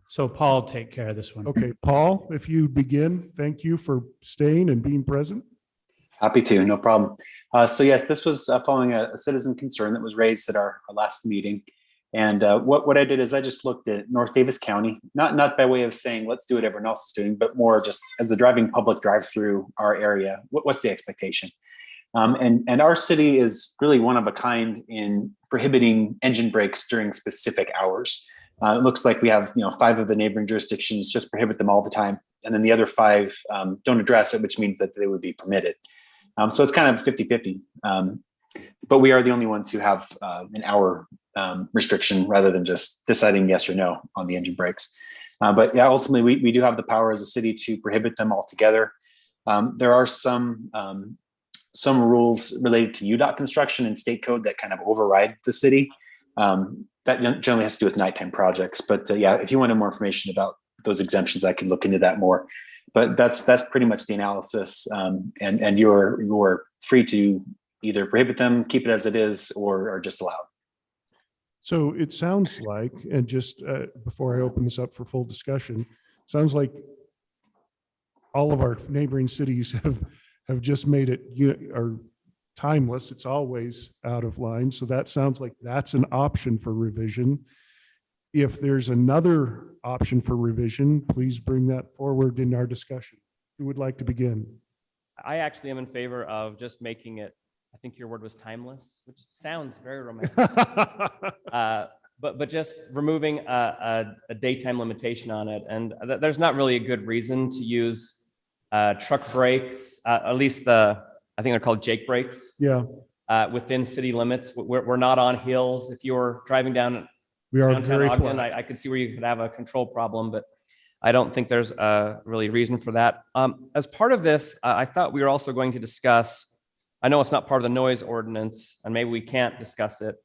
So Paul, take care of this one. Okay, Paul, if you begin, thank you for staying and being present. Happy to, no problem. So yes, this was following a citizen concern that was raised at our last meeting. And what I did is I just looked at North Davis County, not by way of saying, let's do what everyone else is doing, but more just as the driving public drive through our area, what's the expectation? And our city is really one of a kind in prohibiting engine brakes during specific hours. It looks like we have 5 of the neighboring jurisdictions just prohibit them all the time. And then the other 5 don't address it, which means that they would be permitted. So it's kind of 50-50. But we are the only ones who have an hour restriction rather than just deciding yes or no on the engine brakes. But yeah, ultimately we do have the power as a city to prohibit them altogether. There are some rules related to UDOT construction and state code that kind of override the city. That generally has to do with nighttime projects. But yeah, if you wanted more information about those exemptions, I can look into that more. But that's pretty much the analysis. And you're free to either prohibit them, keep it as it is, or just allow it. So it sounds like, and just before I open this up for full discussion, sounds like all of our neighboring cities have just made it timeless. It's always out of line. So that sounds like that's an option for revision. If there's another option for revision, please bring that forward in our discussion. Who would like to begin? I actually am in favor of just making it, I think your word was timeless, which sounds very romantic. But just removing a daytime limitation on it. And there's not really a good reason to use truck brakes, at least I think they're called Jake brakes. Yeah. Within city limits. We're not on hills. If you're driving down We are downtown very Ogden, flat. I could see where you could have a control problem, but I don't think there's a really reason for that. As part of this, I thought we were also going to discuss, I know it's not part of the noise ordinance, and maybe we can't discuss it,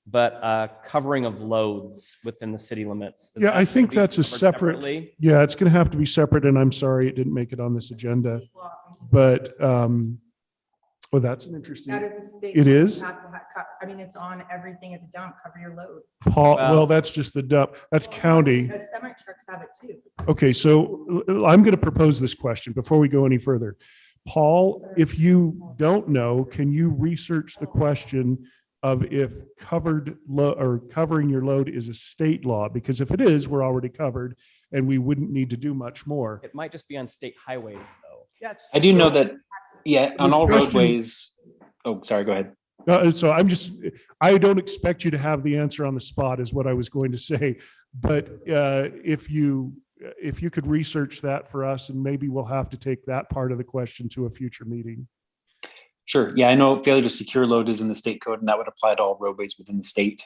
but covering of loads within the city limits. Yeah, I think that's a covered separate, separately? yeah, it's going to have to be separate, and I'm sorry it didn't make it on this agenda. But, well, that's an interesting, That is a state. It law. is? You have to I mean, it's on everything at the dump, cover your load. Paul, Well- well, that's just the dump, that's county. Because semi trucks have it too. Okay, so I'm going to propose this question before we go any further. Paul, if you don't know, can you research the question of if covered or covering your load is a state law? Because if it is, we're already covered and we wouldn't need to do much more. It might just be on state highways, though. Yeah, it's I do just- know that, yeah, on all question- roadways. Oh, sorry, go ahead. So I don't expect you to have the answer on the spot is what I was going to say. But if you could research that for us, and maybe we'll have to take that part of the question to a future meeting. Sure. Yeah, I know failure to secure load is in the state code, and that would apply to all roadways within the state.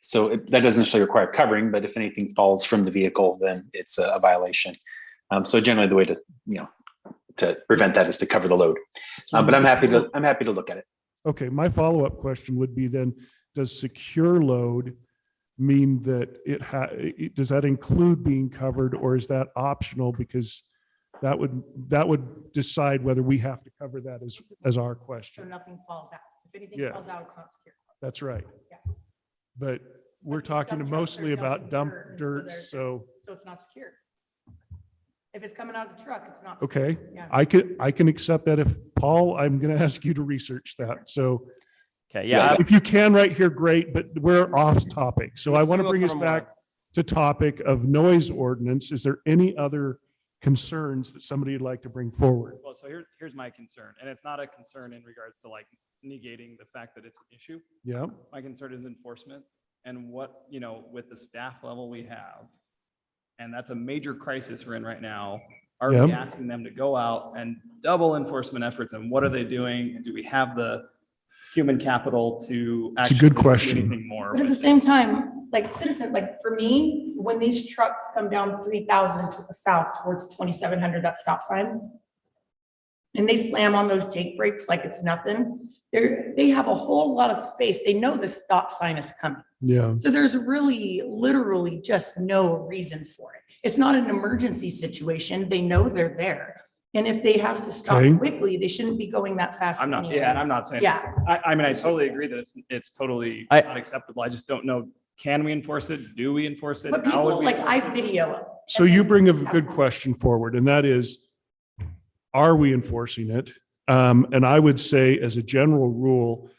So that doesn't necessarily require covering, but if anything falls from the vehicle, then it's a violation. So generally, the way to prevent that is to cover the load. But I'm happy to look at it. Okay, my follow-up question would be then, does secure load mean that does that include being covered, or is that optional? Because that would decide whether we have to cover that as our So question. nothing falls out. If anything Yeah. falls out, it's not secure. That's right. Yeah. But we're But these talking dump trucks mostly are about dumping dump dirt, dirt, so so, So it's not secure. If it's coming out of the truck, it's not. secure. okay. Yeah. I can accept that. If Paul, I'm going to ask you to research that. So Okay, yeah. if you can right here, great, but we're off topic. So I want to We'll bring us cover back more. to topic of noise ordinance. Is there any other concerns that somebody would like to bring forward? Well, so here's my concern, and it's not a concern in regards to like negating the fact that it's an issue. Yeah, My concern is enforcement and what, with the staff level we have. And that's a major crisis we're in right now. Are we Yeah. asking them to go out and double enforcement efforts, and what are they doing? And do we have the human capital to It's a actually good do question. anything more? But at the with same this? time, like citizen, like for me, when these trucks come down 3,000 to the south towards 2,700, that stop sign, and they slam on those Jake brakes like it's nothing, they have a whole lot of space. They know the stop sign is coming. yeah. So there's really literally just no reason for it. It's not an emergency situation. They know they're there. And if they have to stop Okay. quickly, they shouldn't be going that fast. I'm not, anyway. yeah, and I'm not saying, Yeah. I mean, I totally agree that it's totally I- not acceptable. I just don't know, Can we enforce it? Do we enforce it? But How would people, we like, enforce I it? video it. So you bring a good question forward, and that is, are we enforcing it? And I would say, as a general rule,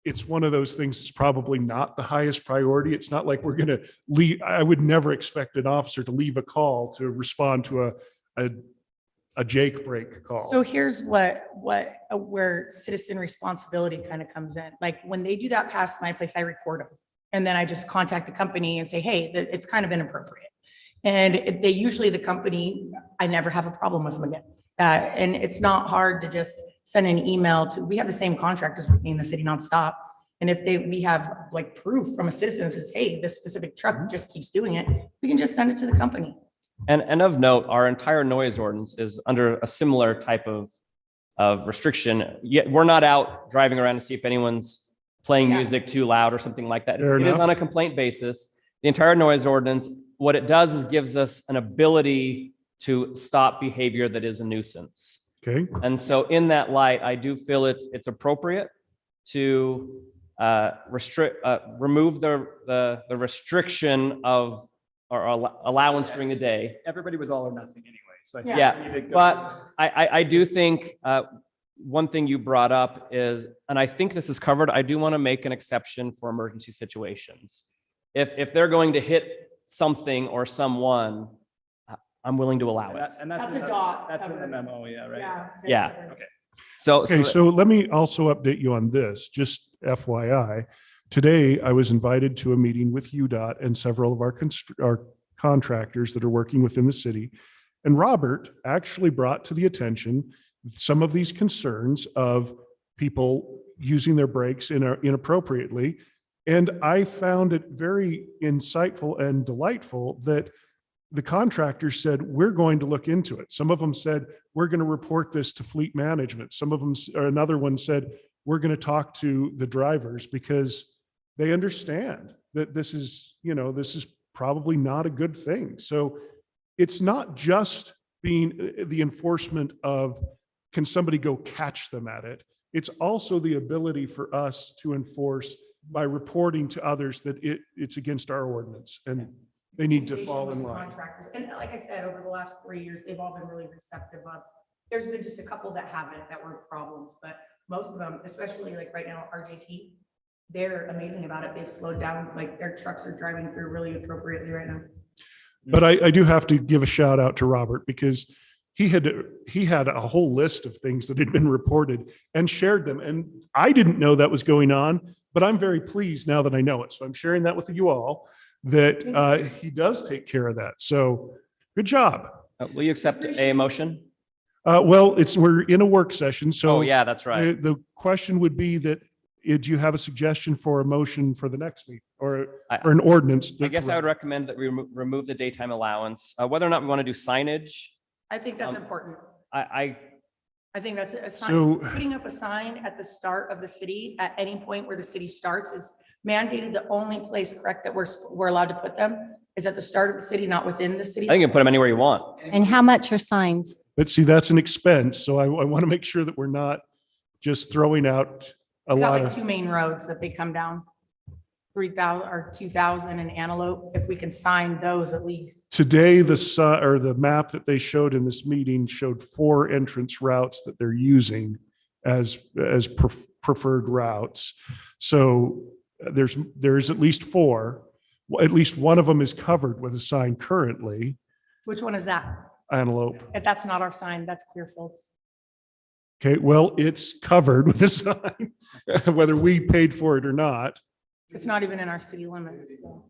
it's one of those things that's probably not the highest priority. It's not like we're going to leave. I would never expect an officer to leave a call to respond to a Jake break call. So here's where citizen responsibility kind of comes in. Like when they do that past my place, I record them. And then I just contact the company and say, hey, it's kind of inappropriate. And they usually, the company, I never have a problem with them again. And it's not hard to just send an email to, we have the same contractors with me in the city nonstop. And if we have like proof from a citizen that says, hey, this specific truck just keeps doing it, we can just send it to the company. And of note, our entire noise ordinance is under a similar type of restriction. Yet we're not out driving around to see if anyone's playing Yeah. music too loud or something like that. Fair It is enough. on a complaint basis. The entire noise ordinance, what it does is gives us an ability to stop behavior that is a nuisance. Okay. And so in that light, I do feel it's appropriate to remove the restriction of or allowance during the day. Everybody was all or nothing anyway. So I think Yeah, we need to go- but I do think one thing you brought up is, and I think this is covered, I do want to make an exception for emergency situations. If they're going to hit something or someone, I'm willing to allow it. And That's in a the- dot That's in the covered. memo, yeah, right? Yeah. Okay. Okay, so let me also update you on this, just FYI. Today, I was invited to a meeting with UDOT and several of our contractors that are working within the city. And Robert actually brought to the attention some of these concerns of people using their brakes inappropriately. And I found it very insightful and delightful that the contractors said, we're going to look into it. Some of them said, we're going to report this to fleet management. Some of them, or another one said, we're going to talk to the drivers because they understand that this is probably not a good thing. So it's not just being the enforcement of, can somebody go catch them at it? It's also the ability for us to enforce by reporting to others that it's against our ordinance and they need to fall in line. Contractors. And like I said, over the last 3 years, they've all been really receptive of, there's been just a couple that haven't, that were problems, but most of them, especially like right now, RJT, they're amazing about it. They've slowed down, like their trucks are driving through really appropriately right now. But I do have to give a shout out to Robert because he had a whole list of things that had been reported and shared them. And I didn't know that was going on, but I'm very pleased now that I know it. So I'm sharing that with you all, that he does take care of that. So good job. Will you accept a motion? Well, we're in a work session, so Oh, yeah, that's right. the question would be that, do you have a suggestion for a motion for the next week or an ordinance? I guess I would recommend that we remove the daytime allowance. Whether or not we want to do signage, I think that's important. I I think that's a sign. So- Putting up a sign at the start of the city, at any point where the city starts, is mandated. The only place, correct, that we're allowed to put them is at the start of the city, not within the city. think you can put them anywhere you want. And how much are signs? But see, that's an expense. So I want to make sure that we're not just throwing out a We got lot like of, 2 main roads that they come down, 3,000 or 2,000 and Antelope, if we can sign those at least. today, the map that they showed in this meeting showed 4 entrance routes that they're using as preferred routes. So there's at least 4. At least one of them is covered with a sign currently, Which one is that? Antelope. If that's not our sign, that's Clearfield's. Okay, well, it's covered with a sign, whether we paid for it or not. It's not even in our city limits. So.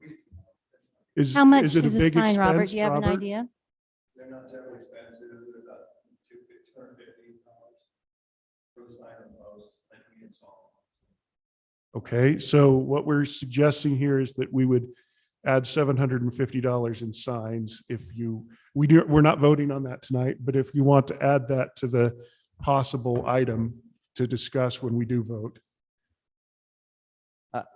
How much it is a big sign, Robert? expense, Do you have an Robert? idea? They're not terribly expensive, they're about $250 for the sign and post, like we install. Okay, so what we're suggesting here is that we would add $750 in signs we're not voting on that tonight, but if you want to add that to the possible item to discuss when we do vote.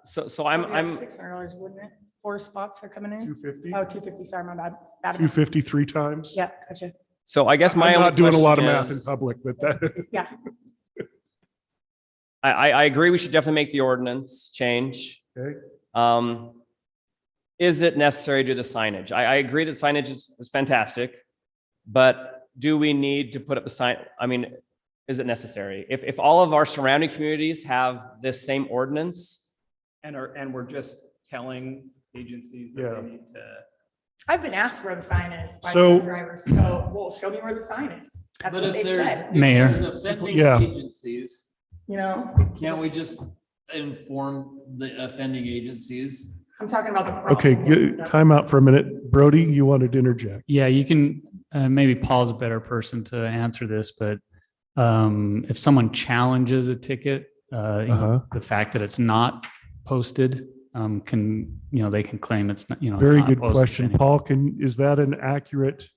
So I'm $600, wouldn't it? 4 spots are coming in. 250? Oh, 250, sorry, my bad. Bad math. 250 3 times? Yeah, gotcha. so I guess my I'm only not doing a lot of question math in is- public, but that, Yeah, I agree we should definitely make the ordinance change. okay. is it necessary to do the signage? I agree that signage is fantastic, but do we need to put up a sign? I mean, is it necessary? If all of our surrounding communities have this same ordinance, And we're just telling agencies that Yeah. they need to. I've been asked where the sign is by So- some drivers. So, well, show me where the sign is. That's But what if they there's, said, if Mayor. there's offending Yeah. agencies, you know? can't we just inform the offending agencies? I'm talking about the problem. Okay, ones. time out for a minute. Brody, you wanted to interject. Yeah, you can, maybe Paul's a better person to answer this, but if someone challenges a ticket, you Uh-huh. know, the fact that it's not posted, can, you know, they can claim it's not, you know. it's Very not good posted question. anywhere. Paul, is that an accurate,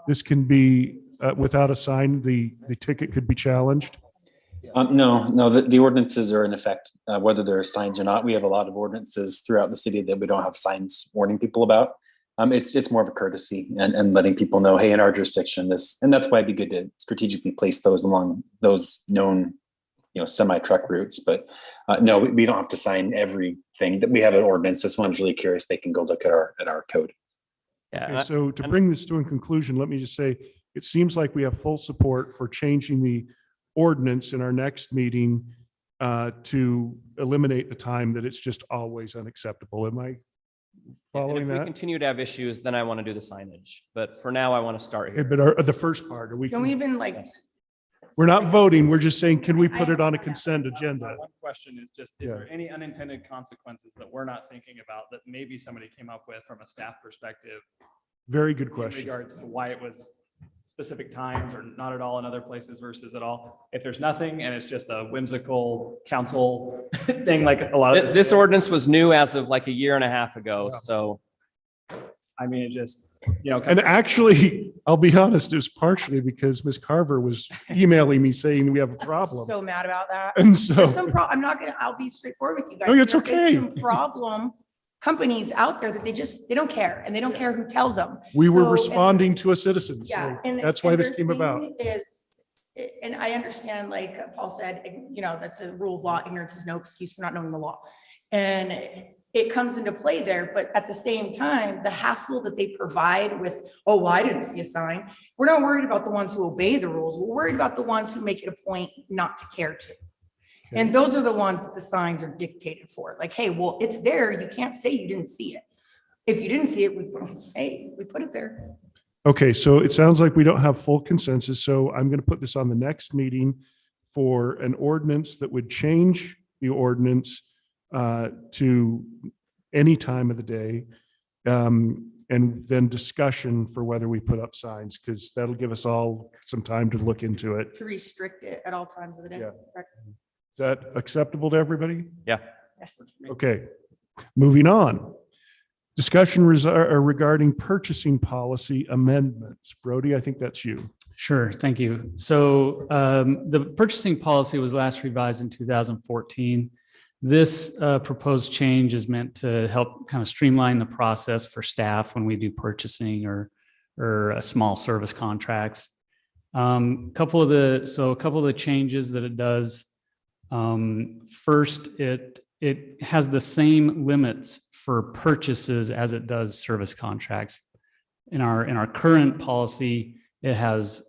this can be, without a sign, the ticket could be challenged? No, the ordinances are in effect, whether there are signs or not. We have a lot of ordinances throughout the city that we don't have signs warning people about. It's more of a courtesy and letting people know, hey, in our jurisdiction, this, and that's why it'd be good to strategically place those along those known, you know, semi-truck routes. But no, we don't have to sign everything. That we have an ordinance. If someone's really curious, they can go look at our code. yeah, Okay, so to bring this to a conclusion, let me just say, it seems like we have full support for changing the ordinance in our next meeting to eliminate the time that it's just always unacceptable. Am I and following if we that? continue to have issues, then I want to do the signage. But for now, I want to start Okay, here. but the first part, are we, Can we even like? Yes. we're not voting, we're just saying, can we put it on a consent agenda? My one question is just, is Yeah. there any unintended consequences that we're not thinking about that maybe somebody came up with from a staff perspective? Very good In question. regards to why it was specific times or not at all in other places versus at all. If there's nothing and it's just a whimsical council thing, like a lot of. This ordinance was new as of like a year and a half ago, Yeah. so. I mean, it just, you know. And actually, I'll be honest, it was partially because Ms. Carver was emailing me saying we have a problem. So mad about that. And so, There's some I'm not gonna, I'll be straightforward with you guys. No, it's There is okay. some problem companies out there that they don't care and they don't care who tells them. we were So, and- responding to a citizen. Yeah. So and- that's why and this their came about. thing Is, and I understand, like Paul said, you know, that's a rule of law. Ignorance is no excuse for not knowing the law. And it comes into play there, but at the same time, the hassle that they provide with, oh, well, I didn't see a sign. We're not worried about the ones who obey the rules. We're worried about the ones who make it a point not to care to. And those are the ones that the signs are dictated for. Like, hey, well, it's there. You can't say you didn't see it. If you didn't see it, we put it there. Okay, so it sounds like we don't have full consensus, so I'm going to put this on the next meeting for an ordinance that would change the ordinance to any time of the day. And then discussion for whether we put up signs, because that'll give us all some time to look into it. To restrict it at all times of the day. Yeah. Correct. Is that acceptable to everybody? Yeah. Yes. Okay, moving on. Discussion regarding purchasing policy amendments. Brody, I think that's you. Sure, thank you. So the purchasing policy was last revised in 2014. This proposed change is meant to help kind of streamline the process for staff when we do purchasing or small service contracts. A couple of the changes that it does. First, it has the same limits for purchases as it does service contracts. In our current policy, it has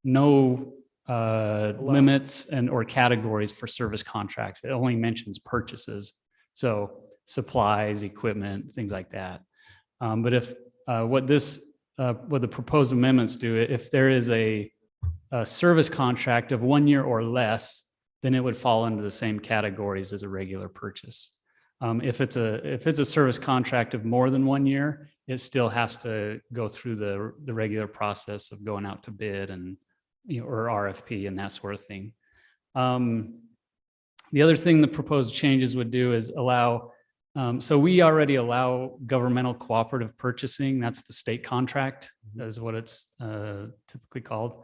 no limits or categories for service contracts. It only mentions purchases. So supplies, equipment, things like that. But if what the proposed amendments do, if there is a service contract of 1 year or less, then it would fall into the same categories as a regular purchase. If it's a service contract of more than 1 year, it still has to go through the regular process of going out to bid and, you know, or RFP and that sort of thing. The other thing the proposed changes would do is allow, so we already allow governmental cooperative purchasing. That's the state contract, is what it's typically called.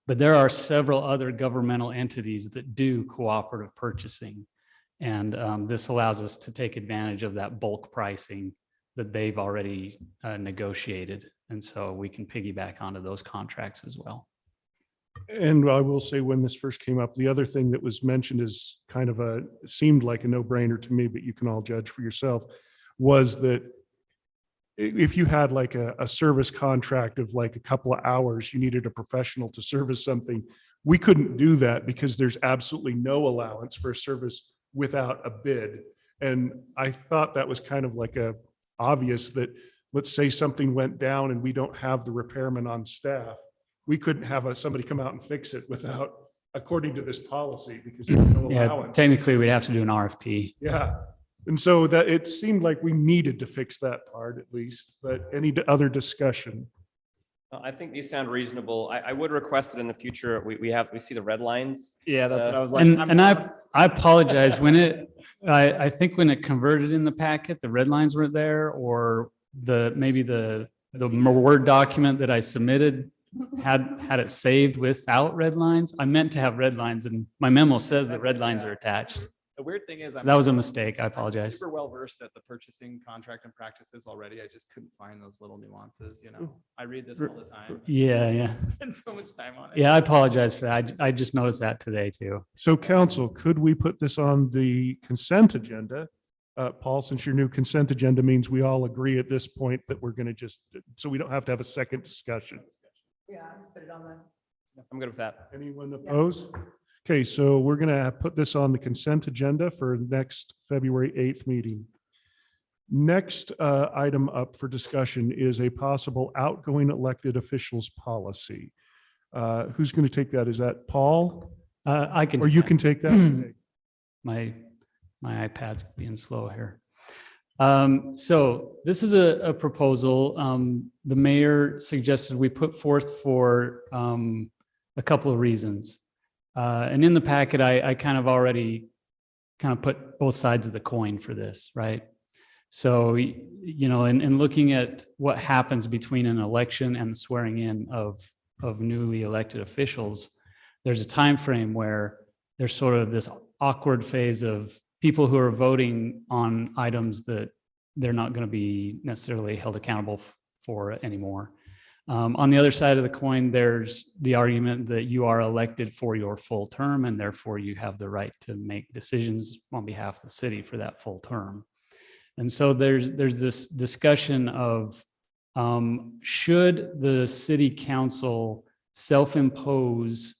But there are several other governmental entities that do cooperative purchasing. And this allows us to take advantage of that bulk pricing that they've already negotiated. And so we can piggyback onto those contracts as well. And I will say, when this first came up, the other thing that was mentioned is kind of seemed like a no-brainer to me, but you can all judge for yourself, was that if you had like a service contract of like a couple of hours, you needed a professional to service something. We couldn't do that because there's absolutely no allowance for a service without a bid. And I thought that was kind of like obvious that, let's say something went down and we don't have the repairman on staff. We couldn't have somebody come out and fix it without, according to this policy, because there's no Yeah, allowance. technically we'd have to do an RFP. Yeah. And so that it seemed like we needed to fix that part at least, but any other discussion? I think these sound reasonable. I would request that in the future, we see the red lines. Yeah, that's what I was like. And I apologize I think when it converted in the packet, the red lines weren't there, or maybe the Word document that I submitted had it saved without red lines. I meant to have red lines, and my memo says that red lines are attached. The weird thing is, So that was a mistake. I apologize. Super well versed at the purchasing contract and practices already. I just couldn't find those little nuances, you know. I read this all the time. Yeah. Spend so much time on it. Yeah, I apologize for that. I just noticed that today too. So council, could we put this on the consent agenda? Paul, since your new consent agenda means we all agree at this point that we're going to so we don't have to have a second discussion. Yeah, put it on the. I'm good with that. Anyone opposed? Okay, so we're going to put this on the consent agenda for next February 8th meeting. Next item up for discussion is a possible outgoing elected officials policy. Who's going to take that? Is that Paul? I can. Or you can take that? Okay. My iPad's being slow here. So this is a proposal. The mayor suggested we put forth for a couple of reasons. And in the packet, I kind of already put both sides of the coin for this, right? So, you know, in looking at what happens between an election and the swearing in of newly elected officials, there's a time frame where there's sort of this awkward phase of people who are voting on items that they're not going to be necessarily held accountable for anymore. On the other side of the coin, there's the argument that you are elected for your full term, and therefore you have the right to make decisions on behalf of the city for that full term. And so there's this discussion of should the city council self-impose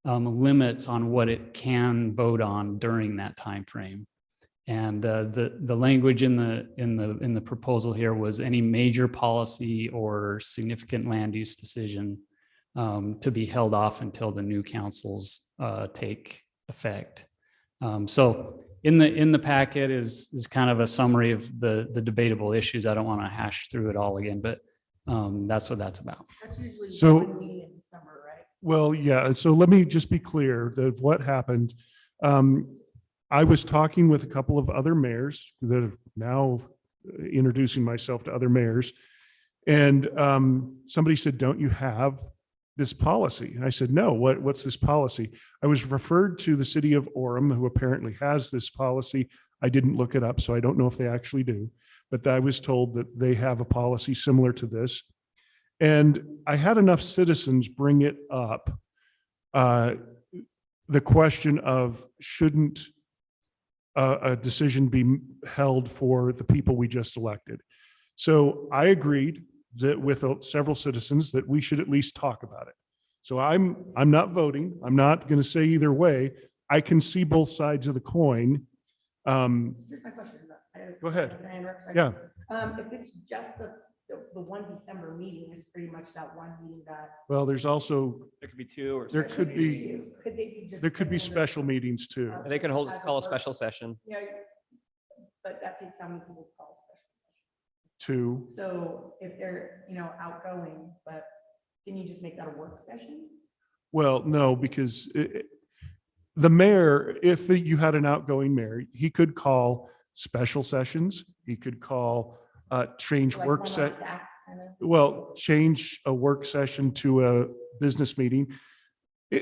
limits on what it can vote on during that time frame. And the language in the proposal here was any major policy or significant land use decision to be held off until the new councils take effect. So in the packet is kind of a summary of the debatable issues. I don't want to hash through it all again, but that's what that's about. That's usually So- one meeting in December, right? Well, yeah. So let me just be clear that what happened. I was talking with a couple of other mayors that are now introducing myself to other mayors. And somebody said, don't you have this policy? And I said, no, what's this policy? I was referred to the city of Orem, who apparently has this policy. I didn't look it up, so I don't know if they actually do, but I was told that they have a policy similar to this. And I had enough citizens bring it up. The question of shouldn't a decision be held for the people we just elected. So I agreed that with several citizens that we should at least talk about it. So I'm not voting. I'm not going to say either way. I can see both sides of the coin. Here's my question. Go ahead. Can I interrupt? Sorry. Yeah. If it's just the one December meeting is pretty much that one meeting that. Well, there's also, There could be two or. there could be, Could they be just? there could be scheduled as- special meetings too. They could call a special session. Yeah, but that takes how many people to call a special session? Too. So if they're, outgoing, but can you just make that a work session? Well, no, because the mayor, if you had an outgoing mayor, he could call special sessions. He could call change Like work one set. last act, kind of? Well, change a work session to a business meeting.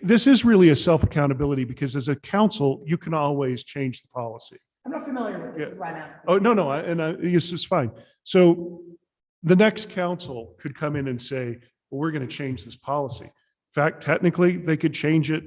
This is really a self-accountability because as a council, you can always change the policy. I'm not familiar with this, Yeah. is why I'm asking. Oh, no, yes, it's fine. So the next council could come in and say, well, we're going to change this policy. In fact, technically, they could change it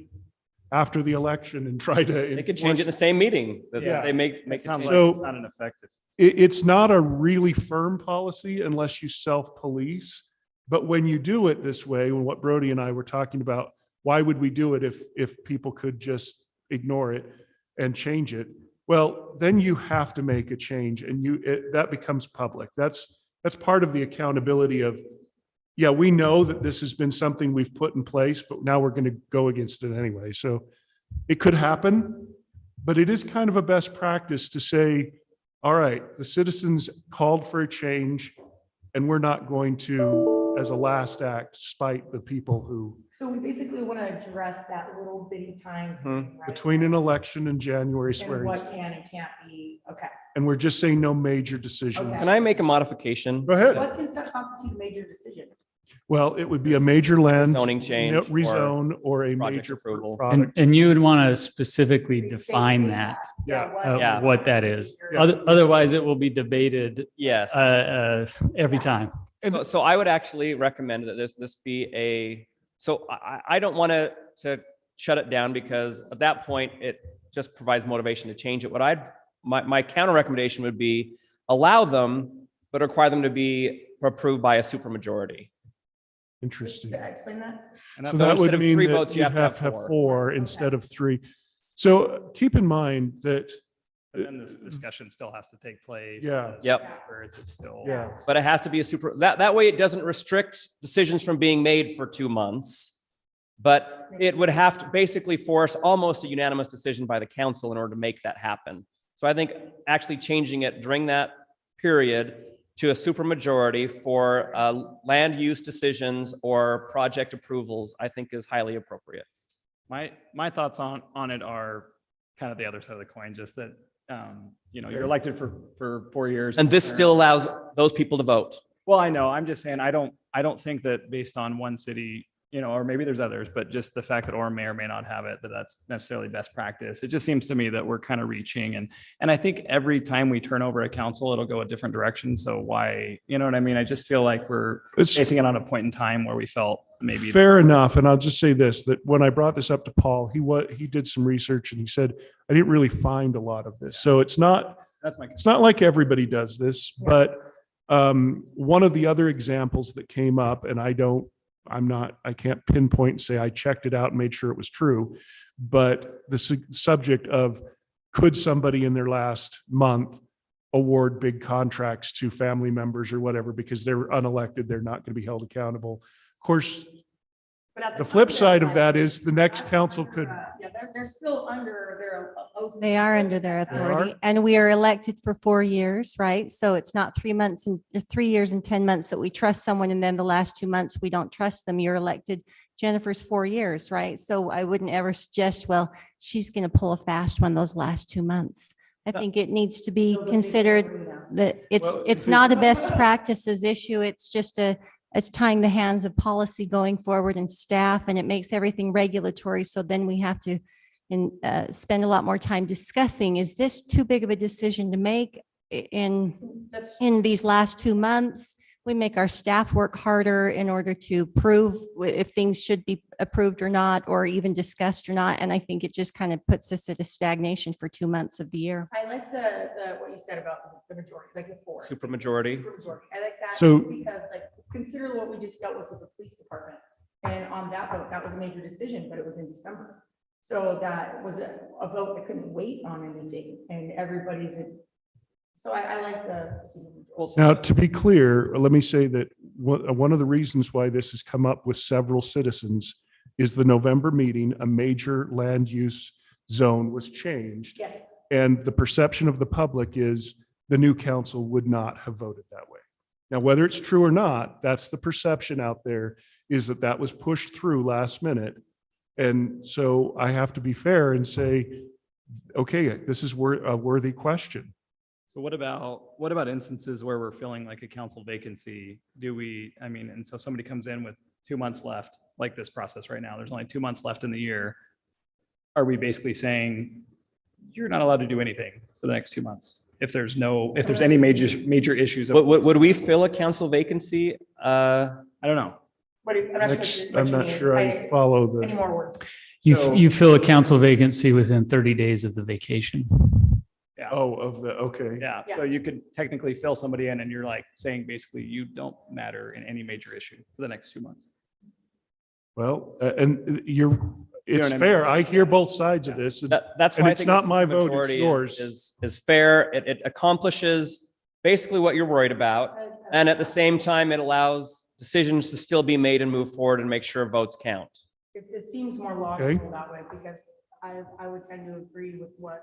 after the election and try to. They could change it in the same meeting. That Yeah. They make It it sounds change. like So- it's not an effective. it's not a really firm policy unless you self-police. But when you do it this way, and what Brody and I were talking about, why would we do it if people could just ignore it and change it? Well, then you have to make a change, and that becomes public. That's part of the accountability of, yeah, we know that this has been something we've put in place, but now we're going to go against it anyway. So it could happen, but it is kind of a best practice to say, all right, the citizens called for a change, and we're not going to, as a last act, spite the people who, So we basically want to address that little bitty time frame, right? between an election and January And swearing. what can and can't be, okay. And we're just saying no major decisions. Okay. Can I make a modification? Go ahead. What can constitute a major decision? Well, it would be a major land Zoning change or rezone or a project major approval. product. And you would want to specifically Say define that, Yeah. Yeah. what that is. Yeah. Otherwise, it will be debated Yes. every time. So I would actually recommend that this be so I don't want to shut it down, because at that point, it just provides motivation to change it. My counter recommendation would be allow them, but require them to be approved by a supermajority. Interesting. Explain that. And So that's that instead would of mean 3 that votes, you have to have four. 4 instead of 3. So keep in mind that, And then this discussion still has to take place. Yeah. Yep. Afterwards, it's still. yeah, But it has to be that way it doesn't restrict decisions from being made for 2 months. But it would have to basically force almost a unanimous decision by the council in order to make that happen. So I think actually changing it during that period to a supermajority for land use decisions or project approvals, I think is highly appropriate. My thoughts on it are kind of the other side of the coin, just that, you're elected for 4 years. And this still allows those people to vote. Well, I know, I'm just saying, I don't think that based on one city, or maybe there's others, but just the fact that Orem may or may not have it, that's necessarily best practice. It just seems to me that we're kind of reaching, and I think every time we turn over a council, it'll go a different direction. So why, you know what I mean? I just feel like we're it's basing it on a point in time where we felt maybe. fair enough. And I'll just say this, that when I brought this up to Paul, he did some research and he said, I didn't really find a lot of this. So it's not like everybody does this, but one of the other examples that came up, and I can't pinpoint and say I checked it out and made sure it was true, but the subject of, could somebody in their last month award big contracts to family members or whatever, because they're unelected, they're not going to be held accountable. Of course, But at the time, flip they're side of like- that is the next council could, Yeah, they're still under their oath. They are under their They authority, are? and we are elected for 4 years, right? So it's not 3 months and 3 years and 10 months that we trust someone, and then the last 2 months we don't trust them. You're elected. Jennifer's 4 years, right? So I wouldn't ever suggest, well, she's going to pull a fast one those last 2 months. I think it needs to be considered that it's not a best practices issue. It's just it's tying the hands of policy going forward and staff, and it makes everything regulatory. So then we have to spend a lot more time discussing, is this too big of a decision to make in these last 2 months? We make our staff work harder in order to prove if things should be approved or not, or even discussed or not. And I think it just kind of puts us at a stagnation for 2 months of the year. I like the what you said about the majority, like the 4. Supermajority. Supermajority. I like that. So- just because, like, consider what we just dealt with the police department. And on that vote, that was a major decision, but it was in December. So that was a vote that couldn't wait on anything, and everybody's so I like the supermajority. now, to be clear, let me say that one of the reasons why this has come up with several citizens is the November meeting, a major land use zone was changed. Yes. And the perception of the public is the new council would not have voted that way. Now, whether it's true or not, that's the perception out there, is that was pushed through last minute. And so I have to be fair and say, okay, this is a worthy question. So what about instances where we're feeling like a council vacancy? And so somebody comes in with 2 months left, like this process right now, there's only 2 months left in the year. Are we basically saying you're not allowed to do anything for the next 2 months? If there's any major issues? Would we fill a council vacancy? I don't know. I'm not sure I follow Any the, more work? You fill a council vacancy within 30 days of the vacation. Oh, of the, okay. Yeah, so you could technically fill somebody in and you're like saying basically you don't matter in any major issue for the next 2 months. Well, and it's what I mean? fair. I hear both sides of this. and- That's And why I it's think not the my vote, it's majority yours. is fair. It accomplishes basically what you're worried about. And at the same time, it allows decisions to still be made and move forward and make sure votes count. It seems more logical that way because I would tend to agree with what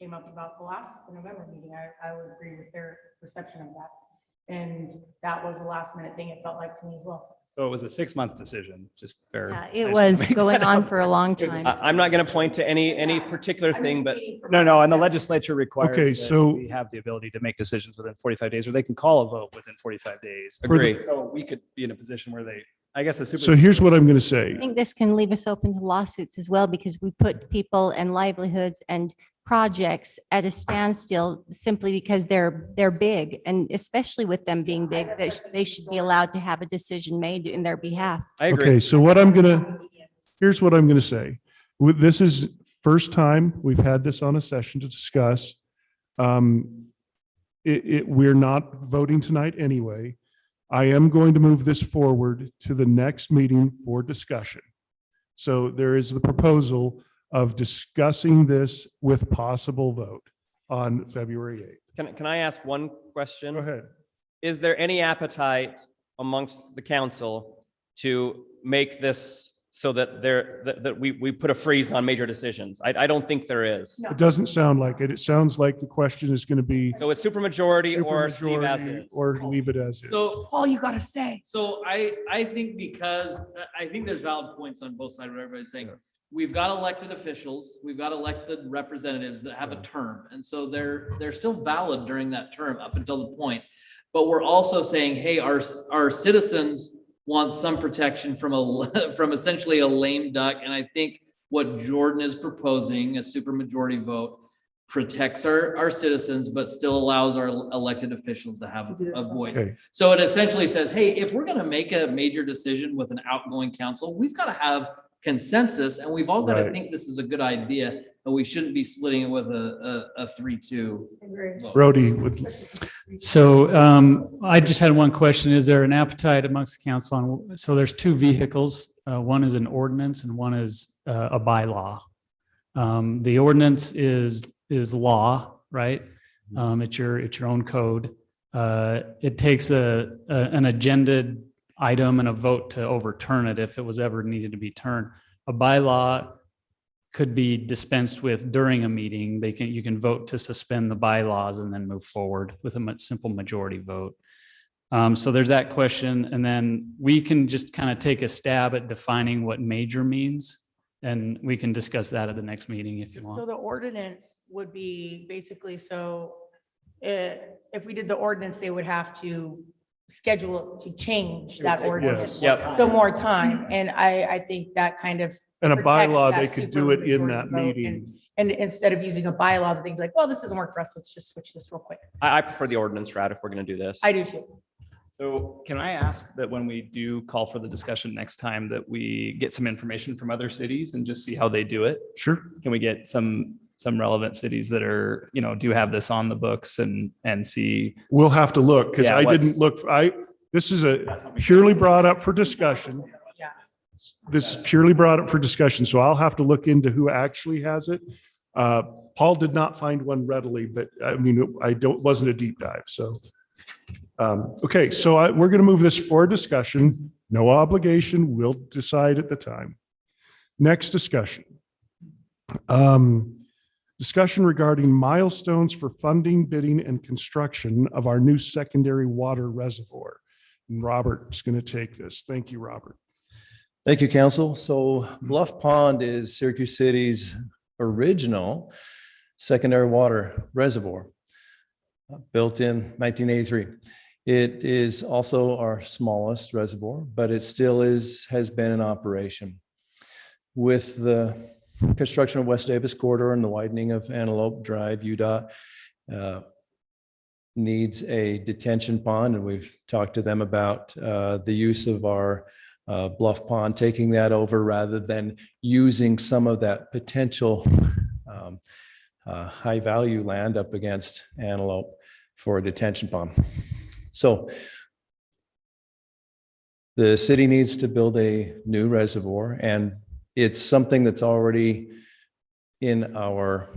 came up about the last November meeting. I would agree with their perception of that. And that was a last minute thing. It felt like to me as well. So it was a 6-month decision, just fair. Yeah, it was going on for a long time. I'm not going to point to any particular thing, but No, and the legislature requires Okay, that so- we have the ability to make decisions within 45 days, or they can call a vote within 45 days. agree. So we could be in a position where I guess the super. So here's what I'm going to say. I think this can leave us open to lawsuits as well because we put people and livelihoods and projects at a standstill simply because they're big. And especially with them being big, they should be allowed to have a decision made in their behalf. I agree. Okay, so here's what I'm going to say. This is first time we've had this on a session to discuss. We're not voting tonight anyway. I am going to move this forward to the next meeting for discussion. So there is the proposal of discussing this with possible vote on February 8th. Can I ask one question? Go ahead. Is there any appetite amongst the council to make this so that we put a freeze on major decisions? I don't think there is. It doesn't sound like it. It sounds like the question is going to be So it's supermajority or leave as supermajority is. or leave it as is. So, All you gotta say. so I think because, I think there's valid points on both sides of what everybody's saying. We've got elected officials, we've got elected representatives that have a term, and so they're still valid during that term up until the point. But we're also saying, hey, our citizens want some protection from from essentially a lame duck, and I think what Jordan is proposing, a supermajority vote, protects our citizens, but still allows our elected officials to have a voice. Okay. So it essentially says, hey, if we're gonna make a major decision with an outgoing council, we've got to have consensus, and we've all got to Right. think this is a good idea, and we shouldn't be splitting it with a 3-2 vote. Brody would, So I just had one question. Is there an appetite amongst the council on, so there's two vehicles. One is an ordinance and one is a bylaw. The ordinance is law, right? It's your own code. It takes an agended item and a vote to overturn it if it was ever needed to be turned. A bylaw could be dispensed with during a meeting. You can vote to suspend the bylaws and then move forward with a simple majority vote. So there's that question. And then we can just kind of take a stab at defining what major means. And we can discuss that at the next meeting if you So want. the ordinance would be basically, if we did the ordinance, they would have to schedule it to change that ordinance. Yep. So more time. And I think that kind of. and a protects bylaw, that they could do it in that supermajority vote. meeting. And instead of using a bylaw, that they'd be like, well, this doesn't work for us. Let's just switch this real quick. I prefer the ordinance route if we're going to do this. I do too. So can I ask that when we do call for the discussion next time, that we get some information from other cities and just see how they do it? Sure. Can we get some relevant cities that are, do have this on the books and see? We'll have to look because Yeah, I what's- didn't look, this is purely brought up for discussion. Yeah. This is purely brought up for discussion, so I'll have to look into who actually has it. Paul did not find one readily, but I mean, wasn't a deep dive, so. Okay, so we're going to move this for discussion. No obligation. We'll decide at the time. Next discussion. Discussion regarding milestones for funding, bidding, and construction of our new secondary water reservoir. And Robert's going to take this. Thank you, Robert. Thank you, council. So Bluff Pond is Syracuse City's original secondary water reservoir, built in 1983. It is also our smallest reservoir, but it still has been in operation. With the construction of West Davis Corridor and the widening of Antelope Drive, UDOT needs a detention pond, and we've talked to them about the use of our Bluff Pond, taking that over rather than using some of that potential high value land up against Antelope for a detention pond. So the city needs to build a new reservoir, and it's something that's already in our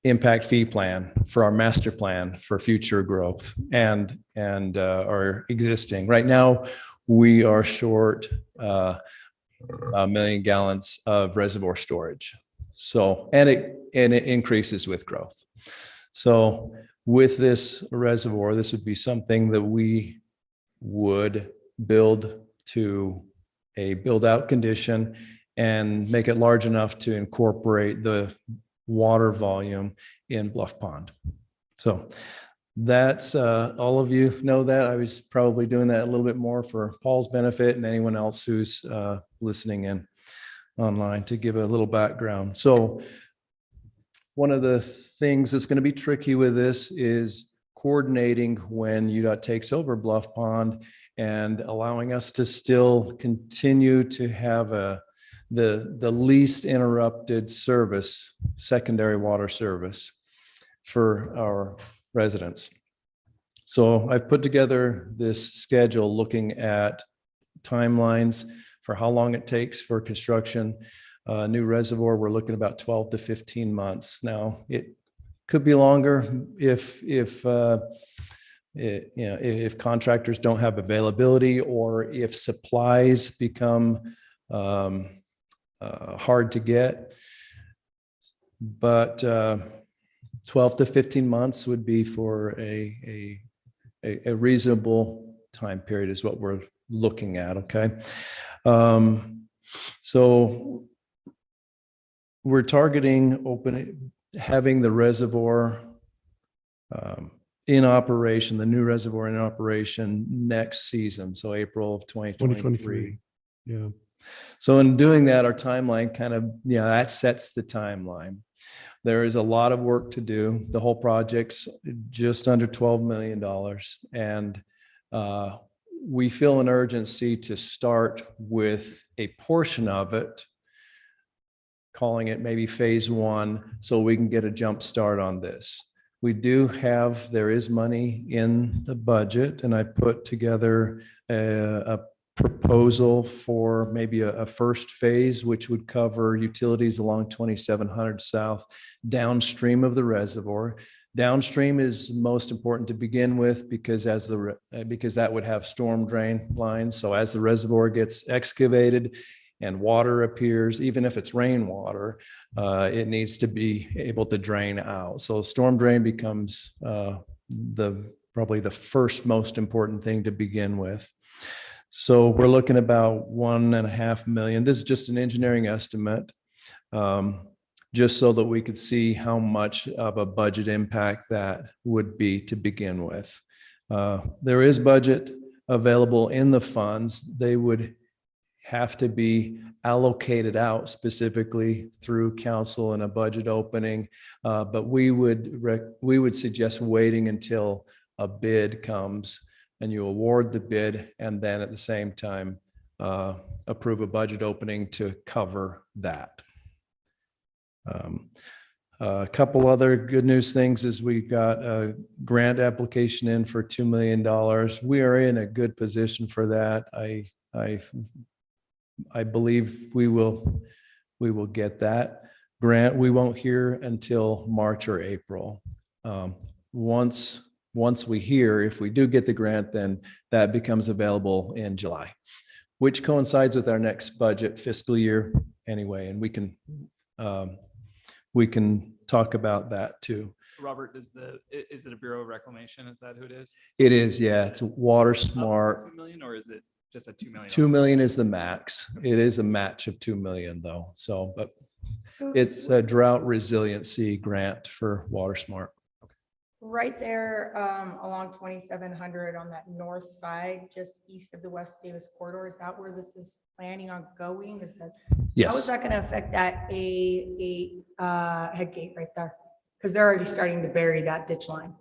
impact fee plan for our master plan for future growth and our existing. Right now, we are short 1 million gallons of reservoir storage. So, and it increases with growth. So with this reservoir, this would be something that we would build to a build out condition and make it large enough to incorporate the water volume in Bluff Pond. So that's all of you know that. I was probably doing that a little bit more for Paul's benefit and anyone else who's listening in online to give a little background. So one of the things that's going to be tricky with this is coordinating when UDOT takes over Bluff Pond and allowing us to still continue to have the least interrupted service, secondary water service for our residents. So I've put together this schedule looking at timelines for how long it takes for construction. New reservoir, we're looking about 12 to 15 months. Now, it could be longer if contractors don't have availability or if supplies become hard to get. But 12 to 15 months would be for a reasonable time period is what we're looking at, okay? So we're targeting having the reservoir in operation, the new reservoir in operation next season, so April of 2023. Yeah. So in doing that, our timeline kind of, that sets the timeline. There is a lot of work to do. The whole project's just under $12 million. And we feel an urgency to start with a portion of it, calling it maybe phase one, so we can get a jump start on this. There is money in the budget, and I put together a proposal for maybe a first phase, which would cover utilities along 2700 South downstream of the reservoir. Downstream is most important to begin with because that would have storm drain lines. So as the reservoir gets excavated and water appears, even if it's rainwater, it needs to be able to drain out. So storm drain becomes probably the first most important thing to begin with. So we're looking about $1.5 million. This is just an engineering estimate, just so that we could see how much of a budget impact that would be to begin with. There is budget available in the funds. They would have to be allocated out specifically through council in a budget opening, but we would suggest waiting until a bid comes and you award the bid, and then at the same time approve a budget opening to cover that. A couple other good news things is we got a grant application in for $2 million. We are in a good position for that. I believe we will get that grant. We won't hear until March or April. Once we hear, if we do get the grant, then that becomes available in July, which coincides with our next budget fiscal year anyway. And we can talk about that too. Robert, is it a Bureau of Reclamation? Is that who it is? It is, yeah. It's Water Smart. 2 million, or is it just a 2 million? 2 million is the max. It is a match of 2 million though. So, but it's a drought resiliency grant for Water Smart. Right there along 2700 on that north side, just east of the West Davis corridor, is that where this is planning on going? Is that, how is Yes. that going to affect that head gate right there? Because they're already starting to bury that ditch line.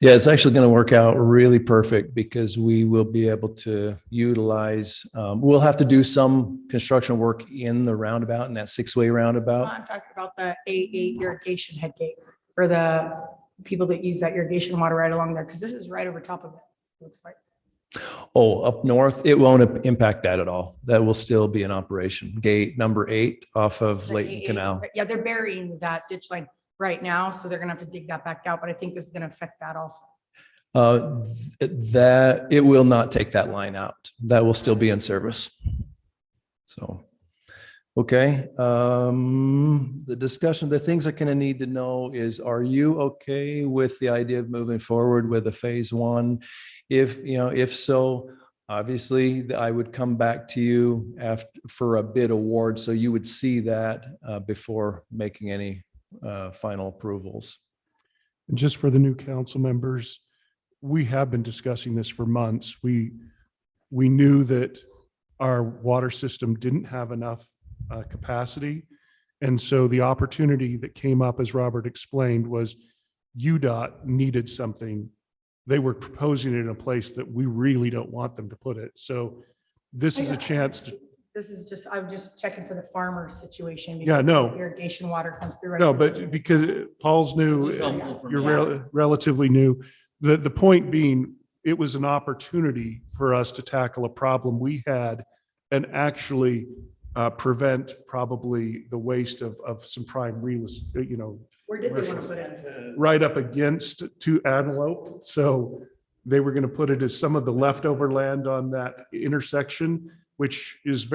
Yeah, it's actually going to work out really perfect because we will be able to utilize, we'll have to do some construction work in the roundabout, in that six-way roundabout. I'm talking about the A8 irrigation head gate for the people that use that irrigation water right along there, because this is right over top of it, looks like. Oh, up north, it won't impact that at all. That will still be in operation. Gate number 8 off of The Layton A8 Canal. Yeah, they're burying that ditch line right now, so they're gonna have to dig that back out, but I think this is gonna affect that also. That, it will not take that line out. That will still be in service. So, okay. The discussion, the things I kind of need to know is, are you okay with the idea of moving forward with a phase 1? If so, obviously I would come back to you for a bid award. So you would see that before making any final approvals. And just for the new council members, we have been discussing this for months. We knew that our water system didn't have enough capacity. And so the opportunity that came up, as Robert explained, was UDOT needed something. They were proposing it in a place that we really don't want them to put it. So this is a chance to. This is just, I'm just checking for the farmer situation. Yeah, because no. Irrigation water comes through. right No, through but because Paul's new, This is helpful for you're me. relatively new. The point being, it was an opportunity for us to tackle a problem we had and actually prevent probably the waste of some prime real estate, Where did they want to put it? right up against to Antelope. So they were going to put it as some of the leftover land on that intersection, which is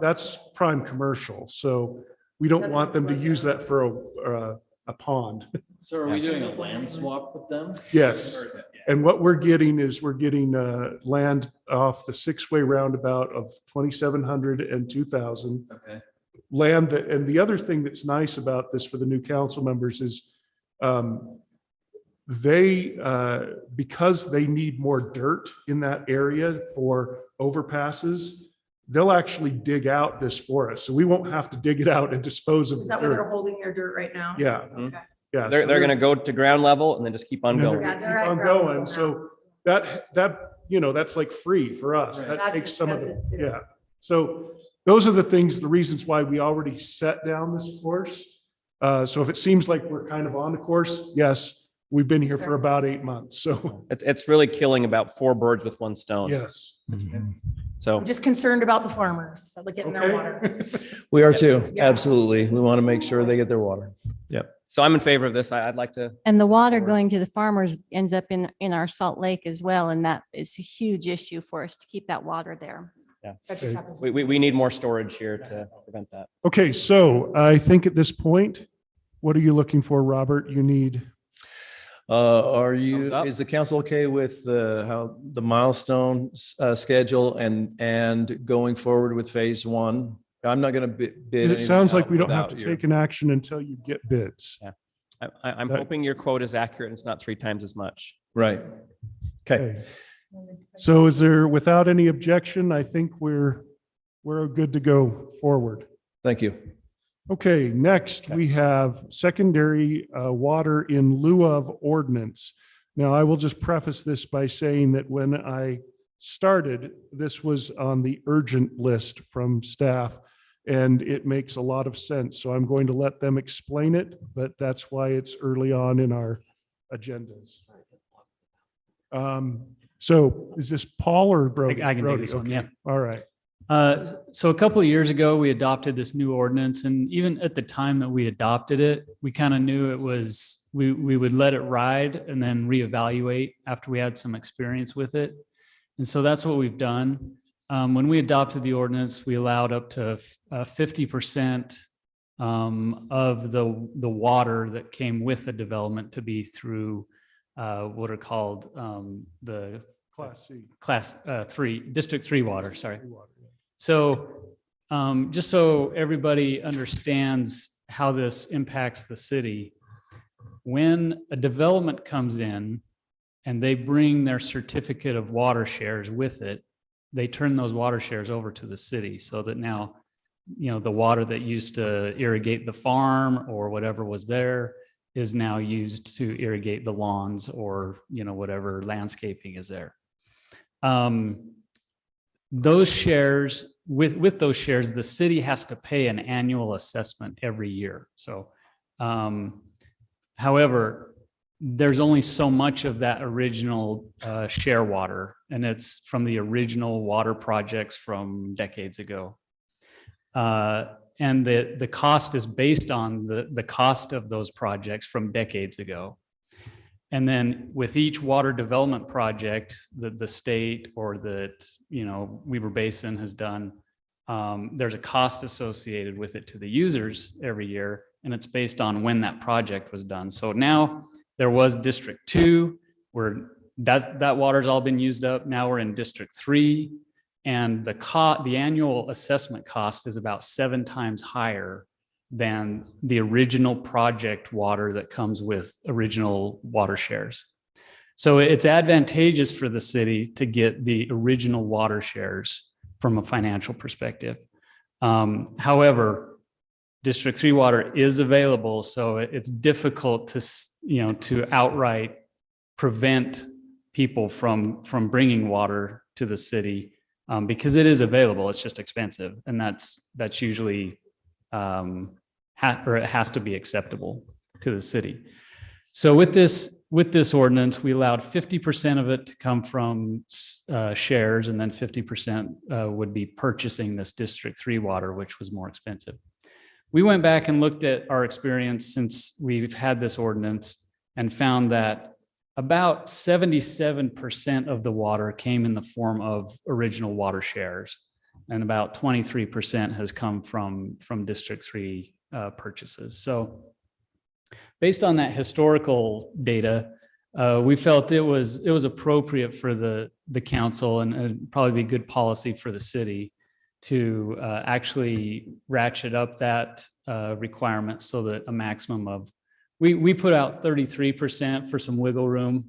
that's prime commercial. So we don't want them to use that for a pond. So are we doing a land swap with them? Yes. And what we're getting land off the six-way roundabout of 2,700 and 2,000. Okay. Land that, and the other thing that's nice about this for the new council members is because they need more dirt in that area for overpasses, they'll actually dig out this for us. So we won't have to dig it out and dispose of Is the that where they're dirt. holding their dirt right now? Yeah, Okay. yeah. They're so going to go to ground level and then just keep on and then going. they're Yeah, gonna they're keep at on ground going. level So that's like free for us. Right. That That's takes some of it. expensive, too. Yeah. So those are the reasons why we already set down this course. So if it seems like we're kind of on the course, yes, we've been here for about 8 months. So It's really killing about 4 birds with 1 stone. yes. So I'm just concerned about the farmers, that look getting their Okay. water. We are too. Yeah. Absolutely. We want to make sure they get their water. Yep. So I'm in favor of this. I'd like to, And the water going to the farmers ends up in our Salt Lake as well. And that is a huge issue for us to keep that water there. That just happens. we need more storage here to prevent that. Okay, so I think at this point, what are you looking for, Robert? You need, Thumbs up. Is the council okay with how the Milestones schedule and going forward with phase 1? I'm not going to bid. it anything sounds like out we don't have to without your- take an action until you get bids. I'm That- hoping your quote is accurate and it's not 3 times as much. Right. Okay. Okay. So without any objection, I think we're good to go forward. Thank you. Okay, next we have secondary water in lieu of ordinance. Now, I will just preface this by saying that when I started, this was on the urgent list from staff, and it makes a lot of sense. So I'm going to let them explain it, but that's why it's early on in our agendas. So is this Paul or Brody? I can take Brody, this one, okay. yeah. All right. So a couple of years ago, we adopted this new ordinance, and even at the time that we adopted it, we kind of knew it was, we would let it ride and then reevaluate after we had some experience with it. And so that's what we've done. When we adopted the ordinance, we allowed up to 50% of the water that came with the development to be through what are called the Class C. class 3, District 3 water, sorry. So just so everybody understands how this impacts the city, when a development comes in and they bring their certificate of water shares with it, they turn those water shares over to the city so that now, the water that used to irrigate the farm or whatever was there is now used to irrigate the lawns or, whatever landscaping is there. Those shares, with those shares, the city has to pay an annual assessment every year. So, however, there's only so much of that original share water, and it's from the original water projects from decades ago. And the cost is based on the cost of those projects from decades ago. And then with each water development project that the state or that, Weber Basin has done, there's a cost associated with it to the users every year, and it's based on when that project was done. So now there was District 2, where that water's all been used up. Now we're in District 3, and the annual assessment cost is about 7 times higher than the original project water that comes with original water shares. So it's advantageous for the city to get the original water shares from a financial perspective. However, District 3 water is available, so it's difficult to outright prevent people from bringing water to the city, because it is available. It's just expensive, and that's usually or it has to be acceptable to the city. So with this ordinance, we allowed 50% of it to come from shares, and then 50% would be purchasing this District 3 water, which was more expensive. We went back and looked at our experience since we've had this ordinance and found that about 77% of the water came in the form of original water shares, and about 23% has come from District 3 purchases. So based on that historical data, we felt it was appropriate for the council, and it'd probably be good policy for the city to actually ratchet up that requirement so that a maximum of, we put out 33% for some wiggle room.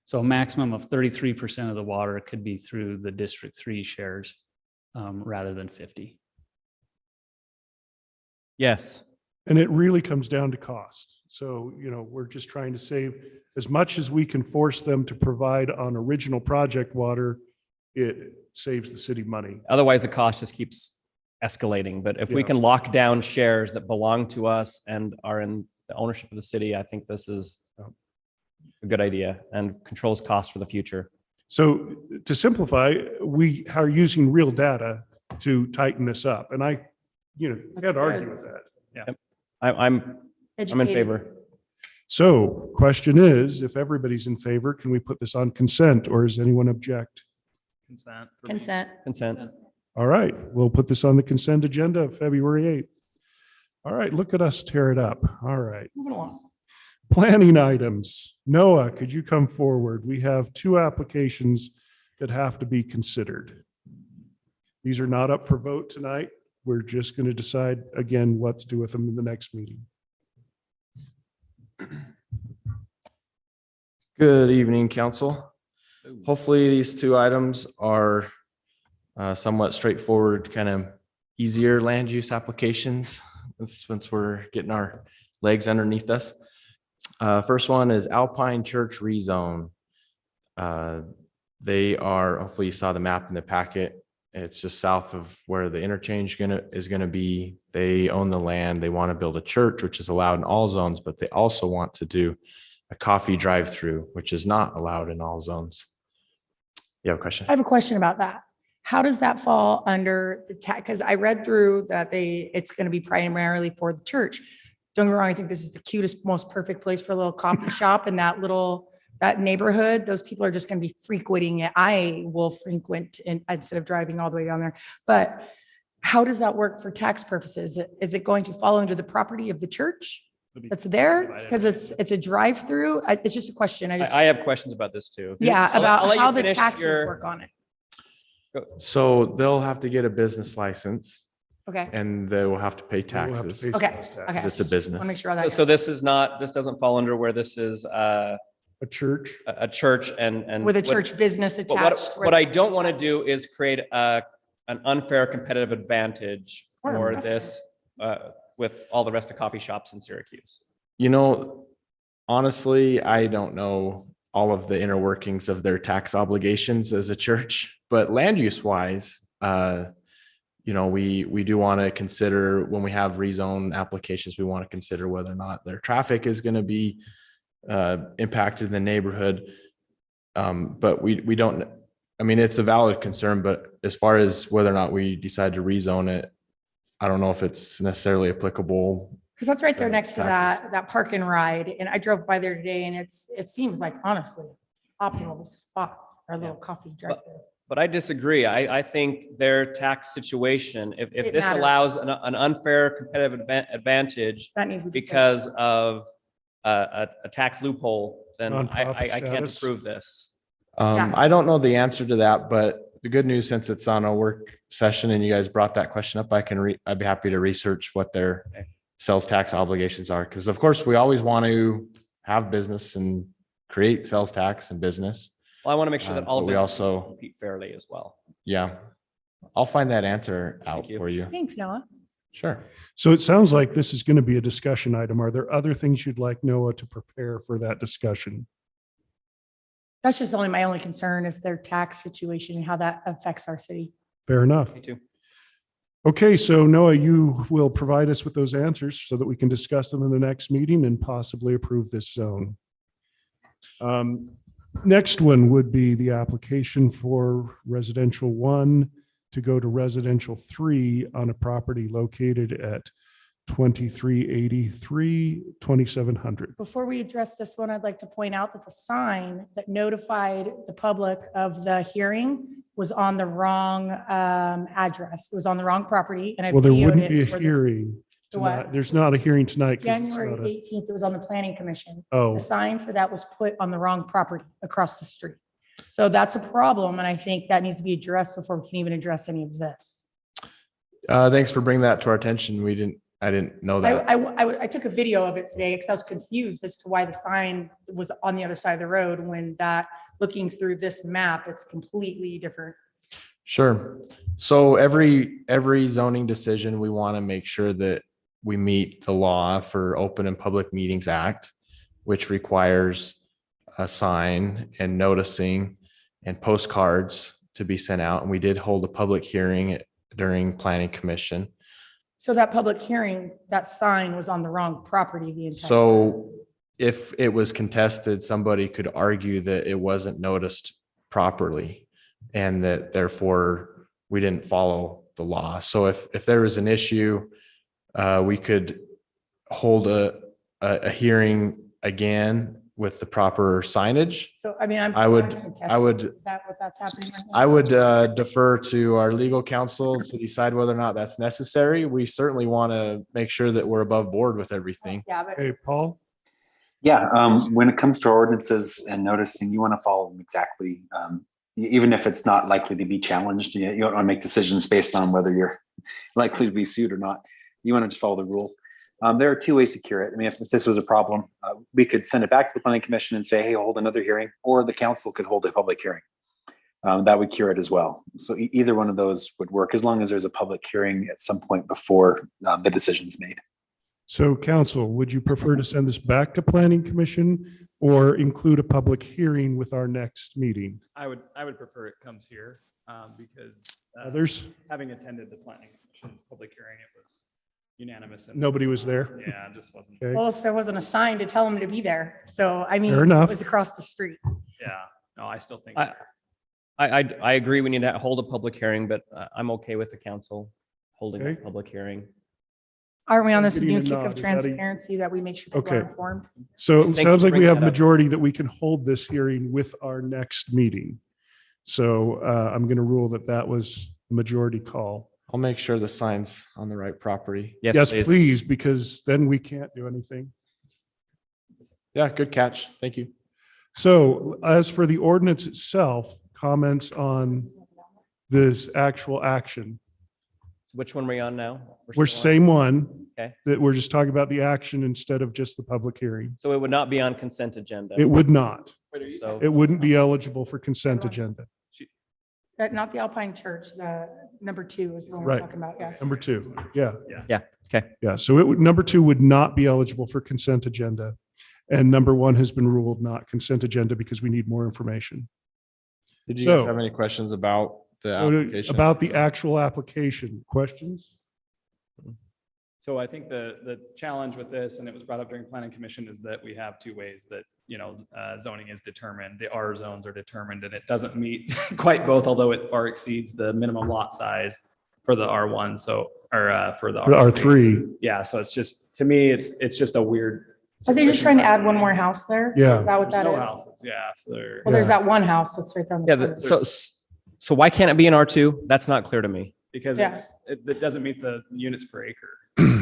So a maximum of 33% of the water could be through the District 3 shares rather than 50. Yes. And it really comes down to cost. So, we're just trying to save as much as we can force them to provide on original project water. It saves the city money. Otherwise, the cost just keeps escalating. But if we Yeah. can lock down shares that belong to us and are in the ownership of the city, I think this is a good idea and controls costs for the future. So to simplify, we are using real data to tighten this up. And I, can't argue with that. I'm in favor. So question is, if everybody's in favor, can we put this on consent, or does anyone object? Consent. for me. Consent. All right, we'll put this on the consent agenda of February 8th. All right, look at us tear it up. All right. Moving along. Planning items. Noah, could you come forward? We have 2 applications that have to be considered. These are not up for vote tonight. We're just going to decide again what to do with them in the next meeting. Good evening, council. Hopefully these 2 items are somewhat straightforward, kind of easier land use applications since we're getting our legs underneath us. First one is Alpine Church Rezone. They are, hopefully you saw the map in the packet. It's just south of where the interchange is going to be. They own the land. They want to build a church, which is allowed in all zones, but they also want to do a coffee drive-through, which is not allowed in all zones. You have a question? I have a question about that. How does that fall under the tax? Because I read through that it's going to be primarily for the church. Don't get me wrong, I think this is the cutest, most perfect place for a little coffee shop in that neighborhood. Those people are just going to be frequenting it. I will frequent instead of driving all the way down there. But how does that work for tax purposes? Is it going to fall under the property of the church that's there? Because it's a drive-through. It's just a question. I have questions about this too. Yeah, I'll about let you how the finish taxes your- work on it. So they'll have to get a business license Okay, and they will have to pay We'll have to taxes pay Okay, sales tax. okay. because it's a want business. to make sure that. So this doesn't fall under where this is A church. a church and. With a what- church business but attached. what I don't want to do is create an unfair competitive advantage Or for precedent. this with all the rest of coffee shops in Syracuse. You know, honestly, I don't know all of the inner workings of their tax obligations as a church, but land use wise, you know, we do want to consider when we have rezone applications, we want to consider whether or not their traffic is going to be impacted in the neighborhood. But we don't, I mean, it's a valid concern, but as far as whether or not we decide to rezone it, I don't know if it's necessarily applicable. Because that's right there next to Taxes. that park and ride. And I drove by there today and it seems like honestly optimal spot for a little coffee drive there. But I disagree. I think their tax situation, if It this matters. allows an unfair competitive advantage That needs to be. because of a tax loophole, then Nonprofit I can't status. approve this. Yeah. I don't know the answer to that, but the good news, since it's on a work session and you guys brought that question up, I'd be happy to research what their sales tax obligations are. Because of course, we always want to have business and create sales tax and business. Well, I want to make sure that all But we businesses also- compete fairly as well. Yeah. I'll find that answer out you. for you. Thanks, Noah. Sure. So it sounds like this is going to be a discussion item. Are there other things you'd like Noah to prepare for that discussion? That's just my only concern is their tax situation and how that affects our city. Fair enough. Me too. Okay, so Noah, you will provide us with those answers so that we can discuss them in the next meeting and possibly approve this zone. Next one would be the application for residential 1 to go to residential 3 on a property located at 2383 2700. Before we address this one, I'd like to point out that the sign that notified the public of the hearing was on the wrong address. It was on the wrong property and I Well, there videoed wouldn't be it a for the hearing The what? tonight. There's not a hearing tonight. 'Cause it's January not a- 18th. It was on the planning commission. Oh, The sign for that was put on the wrong property across the street. So that's a problem. And I think that needs to be addressed before we can even address any of this. Thanks for bringing that to our attention. I didn't know that. I took a video of it today because I was confused as to why the sign was on the other side of the road when looking through this map, it's completely different. Sure. So every zoning decision, we want to make sure that we meet the law for Open and Public Meetings Act, which requires a sign and noticing and postcards to be sent out. And we did hold a public hearing during Planning Commission. So that public hearing, that sign was on the wrong property the entire. So if it was contested, somebody could argue that it wasn't noticed properly and that therefore we didn't follow the law. So if there was an issue, we could hold a hearing again with the proper signage. So, I mean, I would- Is that what that's happening? right now? I would defer to our legal counsel to decide whether or not that's necessary. We certainly want to make sure that we're above board with everything. Yeah, but hey, Paul? Yeah, when it comes to ordinances and noticing, you want to follow them exactly. Even if it's not likely to be challenged, you don't want to make decisions based on whether you're likely to be sued or not. You want to just follow the rules. There are two ways to cure it. I mean, if this was a problem, we could send it back to the planning commission and say, hey, hold another hearing, or the council could hold a public hearing. That would cure it as well. So either one of those would work as long as there's a public hearing at some point before the decision is made. So council, would you prefer to send this back to planning commission or include a public hearing with our next meeting? I would prefer it comes here because Others? having attended the planning commission's public hearing, it was unanimous. and- Nobody was there? Yeah, it just wasn't. Okay. well, there wasn't a sign to tell them to be there. So, I mean, Fair it enough. was across the street. Yeah, no, I still think. I agree. We need to hold a public hearing, but I'm okay with the council holding a Okay. public hearing. Aren't we on this Getting new a kick nod. of Is that a- transparency that we make sure people are Okay. informed? So it Thank you sounds for like we bringing have that up. majority that we can hold this hearing with our next meeting. So I'm going to rule that that was a majority call. I'll make sure the sign's on the right property. Yes, please, because then we can't do anything. Yeah, good catch. Thank you. So as for the ordinance itself, comments on this actual action. Which one are we on now? We're still on- same one. Okay. That we're just talking about the action instead of just the public hearing. So it would not be on consent agenda. It would not. So It wouldn't be eligible for consent agenda. Not the Alpine Church, the number 2 is the one we're Right. talking about, yeah. Number 2, yeah. Yeah, so it would, number 2 would not be eligible for consent agenda. And number 1 has been ruled not consent agenda because we need more information. Did you guys So- have any questions about the So application? about the actual application, questions? So I think the challenge with this, and it was brought up during planning commission, is that we have two ways that, zoning is determined. The R zones are determined and it doesn't meet quite both, although it far exceeds the minimum lot size for the R1. So, or for the The R3, Yeah, so it's just, to me, it's just a weird. Are they just trying to add one more house there? Yeah. Is that what that No is? houses, yeah, so they're. Well, there's Yeah. that one house that's right there on the Yeah, corner. so why can't it be in R2? That's not clear to me. Because Yeah. it doesn't meet the units per acre.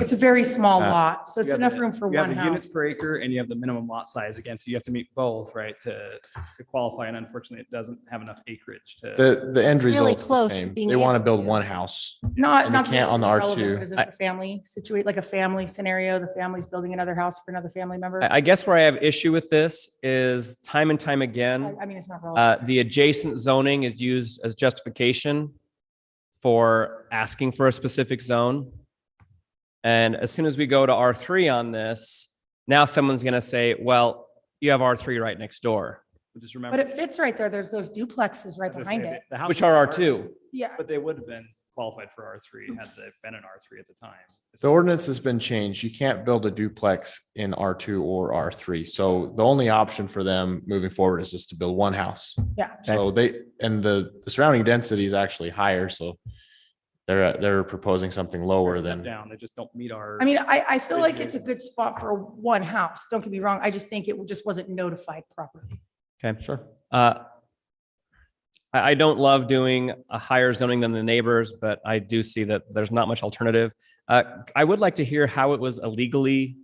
It's a very small Uh, lot, so it's You have enough the- room for You have one the units house. per acre and you have the minimum lot size again, so you have to meet both, right, to qualify, and unfortunately, it doesn't have enough acreage to. The end It's really result's the close to same. being They want to able build to. one house. Not, and not. you can't on the relevant, R2. but Is this a family situation, like a family scenario? The family's building another house for another family member? I guess where I have issue with this is time and time again, I mean, it's not relevant. the adjacent zoning is used as justification for asking for a specific zone. And as soon as we go to R3 on this, now someone's going to say, well, you have R3 right next door, Just remember. But it fits right there. There's those duplexes right as I behind say, it. the houses which are R2. Yeah. But they would have been qualified for R3 had they been in R3 at the time. The ordinance has been changed. You can't build a duplex in R2 or R3. So the only option for them moving forward is just to build one house. Yeah. So the surrounding density is actually higher, so they're proposing something lower Step than. down, they just don't meet our. I mean, I feel like it's a good spot for one house. Don't get me wrong. I just think it just wasn't notified properly. Okay, sure. I don't love doing a higher zoning than the neighbors, but I do see that there's not much alternative. I would like to hear how it was illegally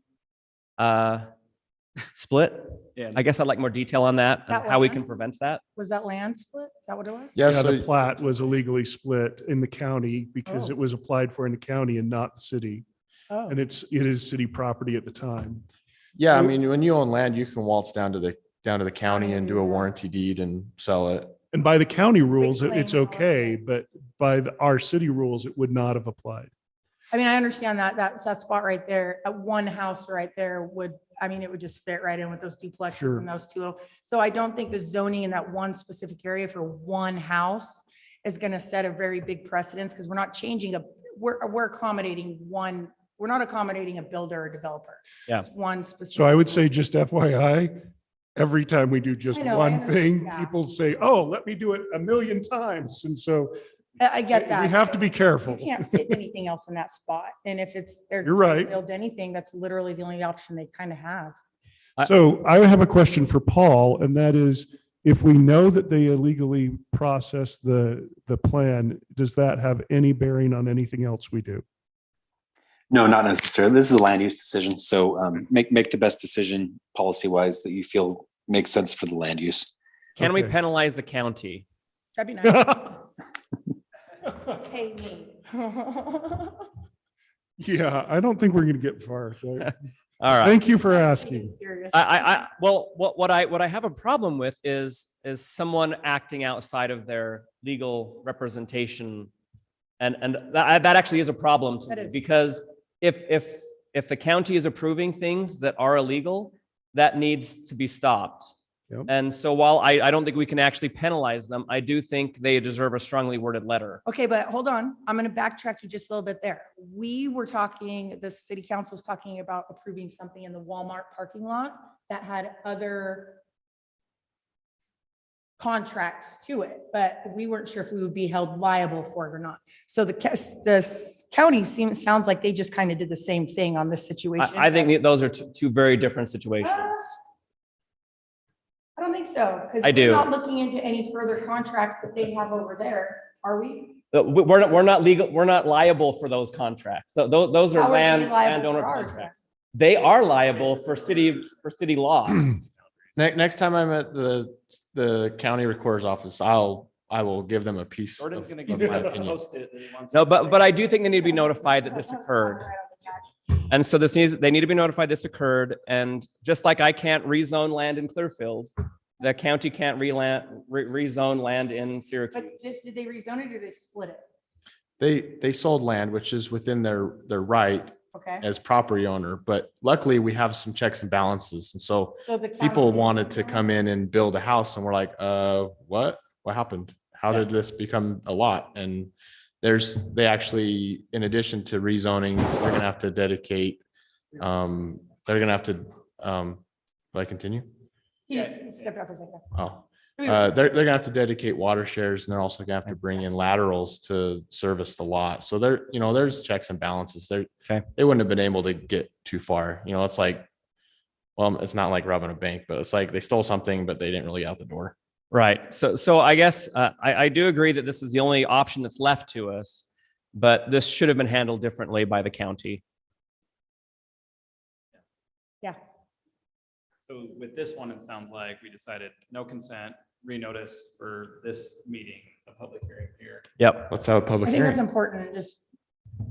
split. Yeah. I guess I'd like more detail on that That and how we land? can prevent that. Was that land split? Is that what it was? Yeah, yeah, the so plat was illegally split in the county because Oh. it was applied for in the county and not the city. Oh, And it is city property at the time. yeah, I mean, when you own land, you can waltz down to the county and do a warranty deed and sell it. And by the county rules, claim it's policy. okay, but by our city rules, it would not have applied. I mean, I understand that spot right there, one house right there would, I mean, it would just fit right in with those duplexes Sure. and those two little. So I don't think the zoning in that one specific area for one house is going to set a very big precedence because we're not changing we're accommodating one, we're not accommodating a builder or developer. Yeah. It's one specific. So I would say just FYI, every time we do just I know, I one understand, thing, yeah. people say, oh, let me do it a million times. And so I get that. we have to be careful. You can't fit anything else in that spot. And if they're You're trying to right. build anything, that's literally the only option they kind of have. So I have a question for Paul, and that is, if we know that they illegally processed the plan, does that have any bearing on anything else we do? No, not necessarily. This is a land use decision. So make the best decision policy wise that you feel makes sense for the land use. Can we Okay. penalize the county? That'd be nice. Pay me. Yeah, I don't think we're going to get far. So All right. thank you for asking. Serious. Well, what I have a problem with is someone acting outside of their legal representation. And that actually is a problem to That me is. because if the county is approving things that are illegal, that needs to be stopped. Yep. And so while I don't think we can actually penalize them, I do think they deserve a strongly worded letter. Okay, but hold on. I'm going to backtrack you just a little bit there. We were talking, the city council was talking about approving something in the Walmart parking lot that had other contracts to it, but we weren't sure if we would be held liable for it or not. So the county sounds like they just kind of did the same thing on this situation. I think that those are two very different situations. I don't think so. 'Cause I do. we're not looking into any further contracts that they have over there, are we? We're not legal, we're not liable for those contracts. Those How are are they liable landowner for ours contracts. They are liable for city law. Next time I'm at the county recorder's office, I will give them a piece of Jordan's gonna of give you my a opinion. post-it that he wants. No, but I do think they need to be notified that this occurred. And so they need to be notified this occurred. And just like I can't rezone land in Clearfield, The county can't rezone land in But Syracuse. did they rezone it or they split it? They sold land, which is within their right Okay. as property owner, but luckily we have some checks and balances. And so So the people county- wanted to come in and build a house and we're like, what happened? How did this become a lot? And they actually, in addition to rezoning, they're gonna have to dedicate, they're gonna have to, do I continue? He just stepped up for a second. Oh, they're gonna have to dedicate water shares and they're also gonna have to bring in laterals to service the lot. So there's checks and balances. Okay. They wouldn't have been able to get too far. It's like, well, it's not like robbing a bank, but it's like they stole something, but they didn't really get out the door. Right. So I guess I do agree that this is the only option that's left to us, but this should have been handled differently by the county. Yeah. So with this one, it sounds like we decided no consent, renotice for this meeting, a public hearing here. Yep. Let's have a I public think that's hearing. important. Just,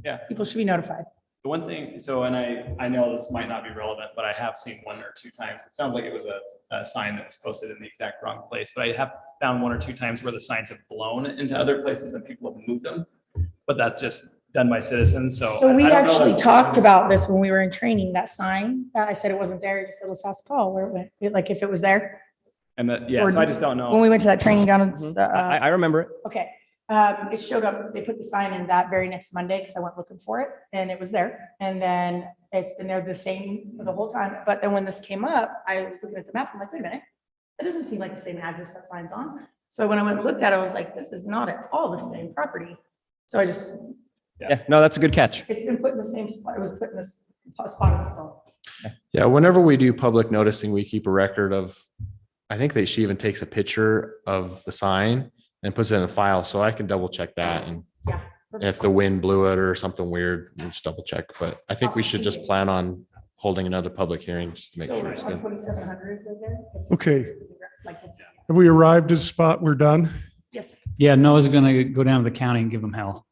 Yeah. people should be notified. The one thing, so, and I know this might not be relevant, but I have seen one or two times, it sounds like it was a sign that was posted in the exact wrong place, but I have found one or two times where the signs have blown into other places and people have moved them. But that's just done by citizens, so. So we I don't know actually that's- talked about this when we were in training, that sign, that I said it wasn't there. You said, let's ask Paul where it went, like if it was there. And that, yeah, so I just don't When know. we went to that training down in, I remember it. okay. It showed up, they put the sign in that very next Monday because I went looking for it and it was there. And then it's been there the same the whole time. But then when this came up, I was looking at the map. I'm like, wait a minute. That doesn't seem like the same address that sign's on. So when I went and looked at it, I was like, this is not at all the same property. So I just, Yeah, no, that's a good catch. it's been put in the same spot. It was put in this spot installed. Yeah, whenever we do public noticing, we keep a record of, I think she even takes a picture of the sign and puts it in a file, so I can double check that. And Yeah. if the wind blew it or something weird, we'll just double check. But I think we should just plan on holding another public hearing just to make So sure it's on good. 2700 is there? It's- Okay. Like it's, Have we arrived at a spot we're done? yes. Yeah, Noah's gonna go down to the county and give them hell.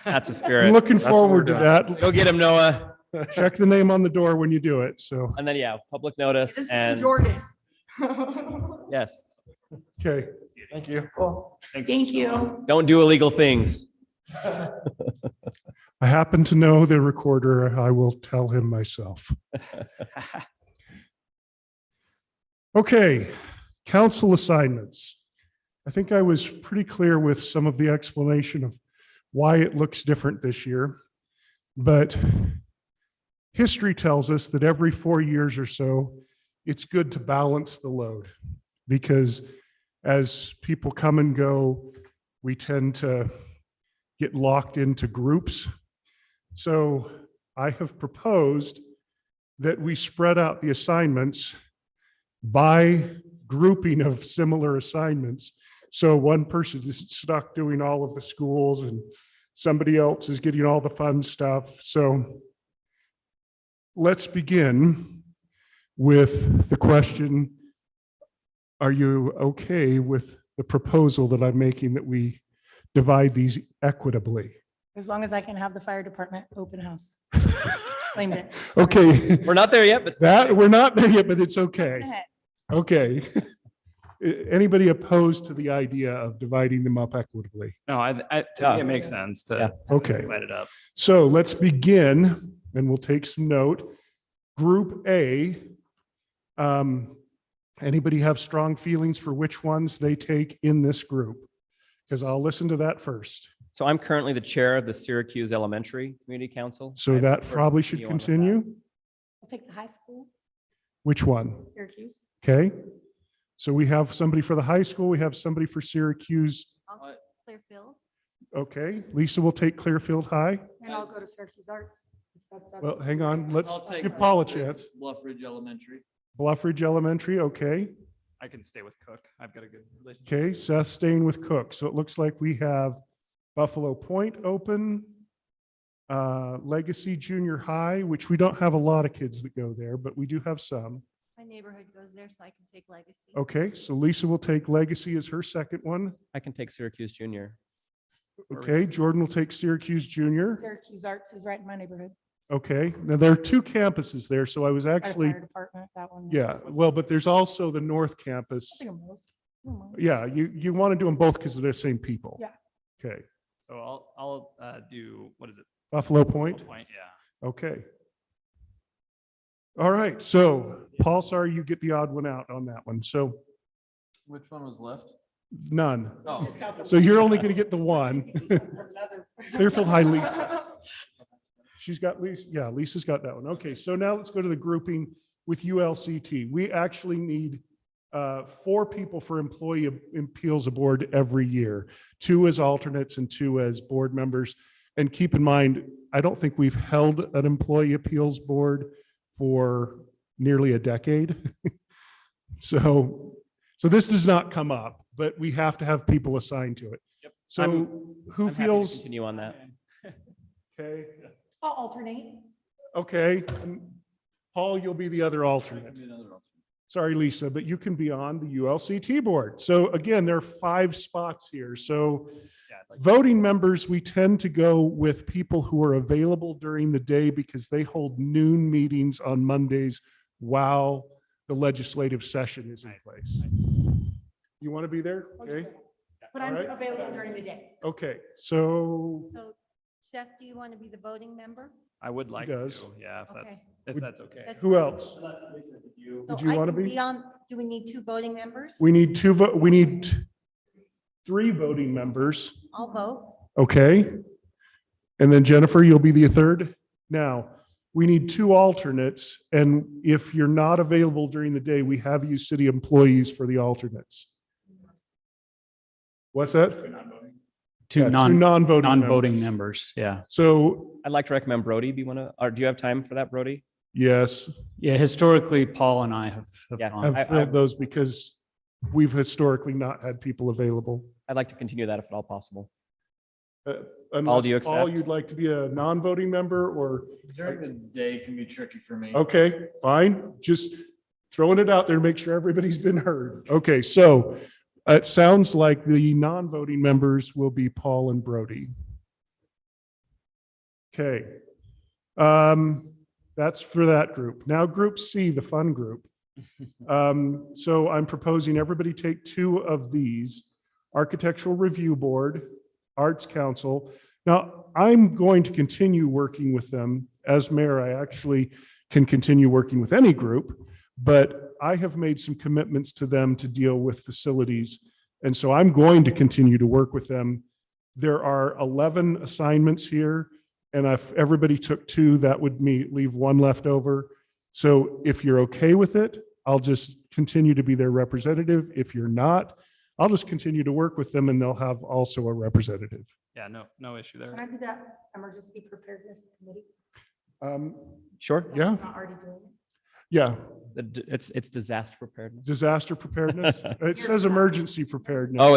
That's a I'm spirit. looking That's what we're forward to doing. that. Go get him, Noah. Check the name on the door when you do it. So, And then, yeah, public notice This is and Jordan. yes, okay. Thank you. Cool. Thank you. don't do illegal things. I happen to know the recorder. I will tell him myself. Okay, council assignments. I think I was pretty clear with some of the explanation of why it looks different this year. But history tells us that every 4 years or so, it's good to balance the load, because as people come and go, we tend to get locked into groups. So I have proposed that we spread out the assignments by grouping of similar assignments. So one person is stuck doing all of the schools and somebody else is getting all the fun stuff. So let's begin with the question, are you okay with the proposal that I'm making that we divide these equitably? As long as I can have the fire department open house. Claimed it. Okay, We're not there yet, but that, we're not there yet, but it's Go okay. ahead. Okay. Anybody opposed to the idea of dividing them up equitably? No, to me, it makes sense to Okay, divide it up. so let's begin and we'll take some note. Group A. Anybody have strong feelings for which ones they take in this group? Because I'll listen to that first. so I'm currently the chair of the Syracuse Elementary Community Council. So I that prefer to probably should continue on with that. continue. I'll take the high school, Which one? Syracuse. Okay. So we have somebody for the high school. We have somebody for Syracuse. Clearfield. Okay. Lisa will take Clearfield High. And I'll go to Syracuse Arts. Well, hang on. Let's I'll take give Paul a Bluff Ridge- chance. Bluff Ridge Elementary. Bluff Ridge Elementary. Okay. I can stay with Cook. I've got a good relationship. Okay. Seth staying with Cook. So it looks like we have Buffalo Point open, Legacy Junior High, which we don't have a lot of kids that go there, but we do have some. My neighborhood goes there, so I can take Legacy. Okay. So Lisa will take Legacy as her second one. I can take Syracuse Junior. Okay. Jordan will take Syracuse Junior. Syracuse Arts is right in my neighborhood. Okay, now there are two campuses there, so I was By the actually, fire department, that one. yeah, well, but there's also the North Campus. I think I'm both. I don't mind. Yeah, you want to do them both because they're the same people. Yeah. Okay, So I'll do, what is it? Buffalo Point, Point, yeah. okay. All right, so Paul, sorry you get the odd one out on that one, so Which one was left? none. Oh, Just got the So you're only going to get the one. Another- Clearfield High Lisa. She's got Lisa, yeah, Lisa's got that one. Okay, so now let's go to the grouping with ULCT. We actually need 4 people for employee appeals board every year, 2 as alternates and 2 as board members. And keep in mind, I don't think we've held an employee appeals board for nearly a decade. So this does not come up, but we have to have people assigned to it. Yep. So who I'm happy to feels, Continue on that. okay, I'll alternate. okay. and Paul, you'll be the other alternate. Sorry, Lisa, but you can be on the ULCT board. So again, there are 5 spots here. So voting members, we tend to go with people who are available during the day because they hold noon meetings on Mondays while the legislative session is in place. You want to be there? Okay. But I'm All right. available during the day. Okay. So So Seth, do you want to be the voting member? I would like does. to, yeah, if Okay. that's okay. That's who fine. else? So Would you I wanna can be? on, do we need 2 voting members? We need 3 voting members. I'll vote. Okay. And then Jennifer, you'll be the third. Now, we need 2 alternates. And if you're not available during the day, we have you city employees for the alternates. What's that? Two Yeah, 2 non-voting non-voting members. members, yeah. So, I'd like to recommend Brody be one of, or do you have time for that, Brody? yes, Yeah, historically, Paul and I have Yeah. gone. I've filled those because we've historically not had people available. I'd like to continue that if at all possible. Unless, do you Paul, accept? you'd like to be a non-voting member or? during the day can be tricky for me. Okay, fine. Just throwing it out there to make sure everybody's been heard. Okay, so it sounds like the non-voting members will be Paul and Brody. Okay. That's for that group. Now, group C, the fun group. So I'm proposing everybody take 2 of these: Architectural Review Board, Arts Council. Now, I'm going to continue working with them. As mayor, I actually can continue working with any group, but I have made some commitments to them to deal with facilities. And so I'm going to continue to work with them. There are 11 assignments here, and if everybody took 2, that would leave 1 left over. So if you're okay with it, I'll just continue to be their representative. If you're not, I'll just continue to work with them and they'll have also a representative. Yeah, no issue Can I there. do that emergency preparedness committee? Sure. Yeah, Not already doing it. yeah. It's disaster preparedness. Disaster preparedness. It says emergency preparedness. Oh,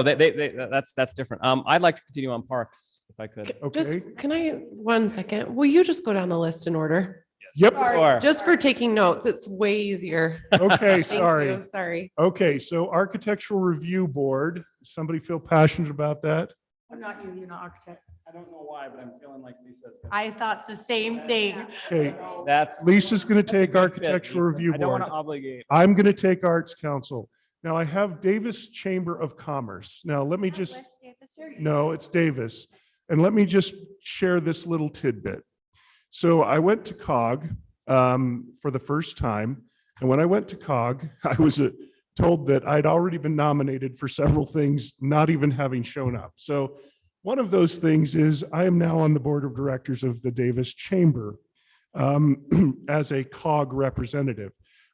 that's different. I'd like to continue on parks if I could. Just, Okay. can I, 1 second, will you just go down the list in order? Yep. Sure. Just for taking notes, it's way easier. Okay, Thank sorry. you, sorry. Okay, so Architectural Review Board, somebody feel passionate about that? I'm not you, you're not architect. I don't know why, but I'm feeling like Lisa's. I thought the same thing. Okay, That's. Lisa's going to that's a take good fit, Architectural Lisa. Review I don't Board. want to obligate. I'm going to take Arts Council. Now I have Davis Chamber of Commerce. Now let me just, no, it's Davis. And let me just share this little tidbit. So I went to COG for the first time. And when I went to COG, I was told that I'd already been nominated for several things, not even having shown up. So one of those things is I am now on the board of directors of the Davis Chamber as a COG representative.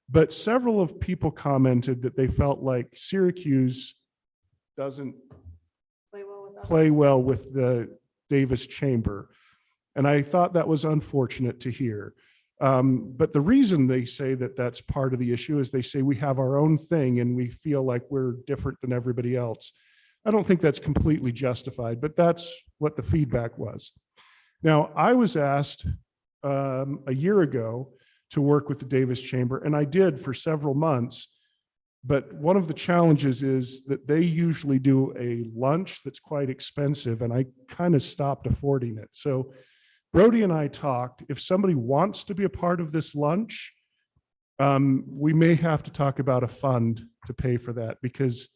But several of people commented that they felt like Syracuse doesn't play well with the Davis Chamber. And I thought that was unfortunate to hear. But the reason they say that that's part of the issue is they say we have our own thing and we feel like we're different than everybody else. I don't think that's completely justified, but that's what the feedback was. Now, I was asked a year ago to work with the Davis Chamber, and I did for several months. But one of the challenges is that they usually do a lunch that's quite expensive, and I kind of stopped affording it. So Brody and I talked, if somebody wants to be a part of this lunch, we may have to talk about a fund to pay for that because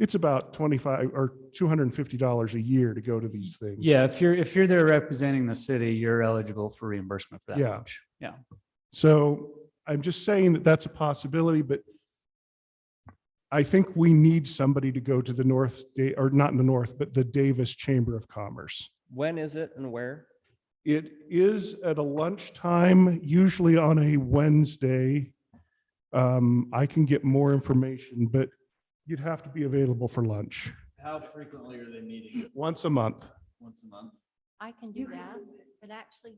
it's about $25 or $250 a year to go to these things. Yeah, if you're there representing the city, you're eligible for reimbursement for that. Yeah. lunch. Yeah. So I'm just saying that that's a possibility, but I think we need somebody to go to the North, or not in the North, but the Davis Chamber of Commerce. When is it and where? It is at a lunchtime, usually on a Wednesday. I can get more information, but you'd have to be available for lunch How frequently are they meeting? once a month. Once a month? I can do that, but actually,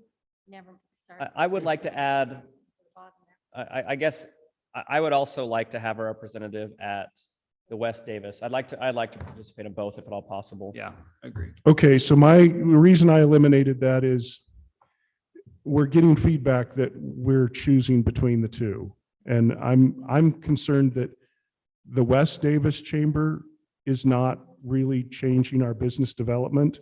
never, sorry. I would like to add, I guess, I would also like to have a representative at the West Davis. I'd like to participate in both if at all possible. Yeah, agreed. Okay, so the reason I eliminated that is we're getting feedback that we're choosing between the two. And I'm concerned that the West Davis Chamber is not really changing our business development,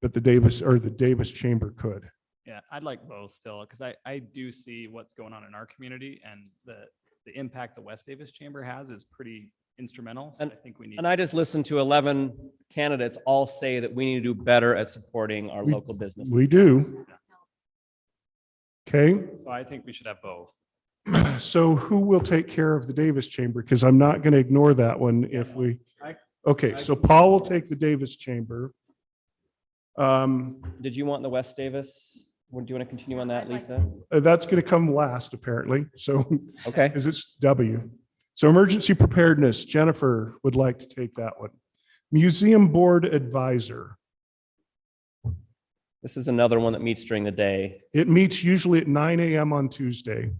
but the Davis Chamber could. Yeah, I'd like both still, because I do see what's going on in our community and the impact the West Davis Chamber has is pretty instrumental. So I think we need. And I just listened to 11 candidates all say that we need to do better at supporting our local businesses. We do. Okay, So I think we should have both. so who will take care of the Davis Chamber? Because I'm not going to ignore that one if we, okay, so Paul will take the Davis Chamber. Did you want the West Davis? Do you want to continue on that, I'd like Lisa? That's going to come last, apparently, so, Okay. because it's W. So emergency preparedness, Jennifer would like to take that one. Museum Board Advisor. This is another one that meets during the day. It meets usually at 9 a.m. on Tuesday,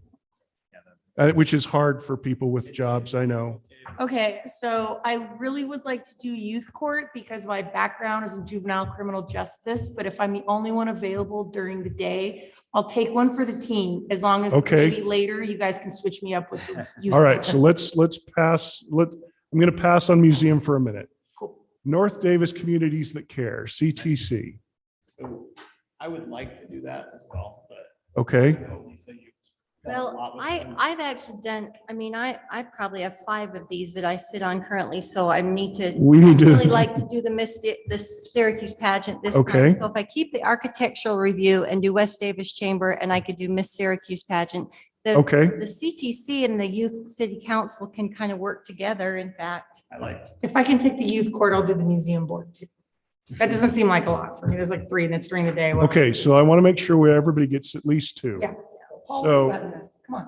which is hard for people with jobs, I know. Okay, so I really would like to do youth court because my background is in juvenile criminal justice, but if I'm the only one available during the day, I'll take one for the team, as long as Okay. maybe later you guys can switch me up with the youth. All right, court. so let's pass, I'm going to pass on museum for a minute. Cool. North Davis Communities That Care, CTC, So I would like to do that as well, but. okay? Lisa, you've done a Well, lot with them. I've actually done, I probably have 5 of these that I sit on currently, so I need to We need really to, like to do the Syracuse pageant this Okay. time. So if I keep the architectural review and do West Davis Chamber and I could do Miss Syracuse pageant, okay, the CTC and the Youth City Council can kind of work together, in fact. I like. If I can take the youth court, I'll do the museum board too. That doesn't seem like a lot for me. There's like 3 and it's during the day. whatever. okay, so I want to make sure everybody gets at least 2. Yeah. Paul, So- you got this. Come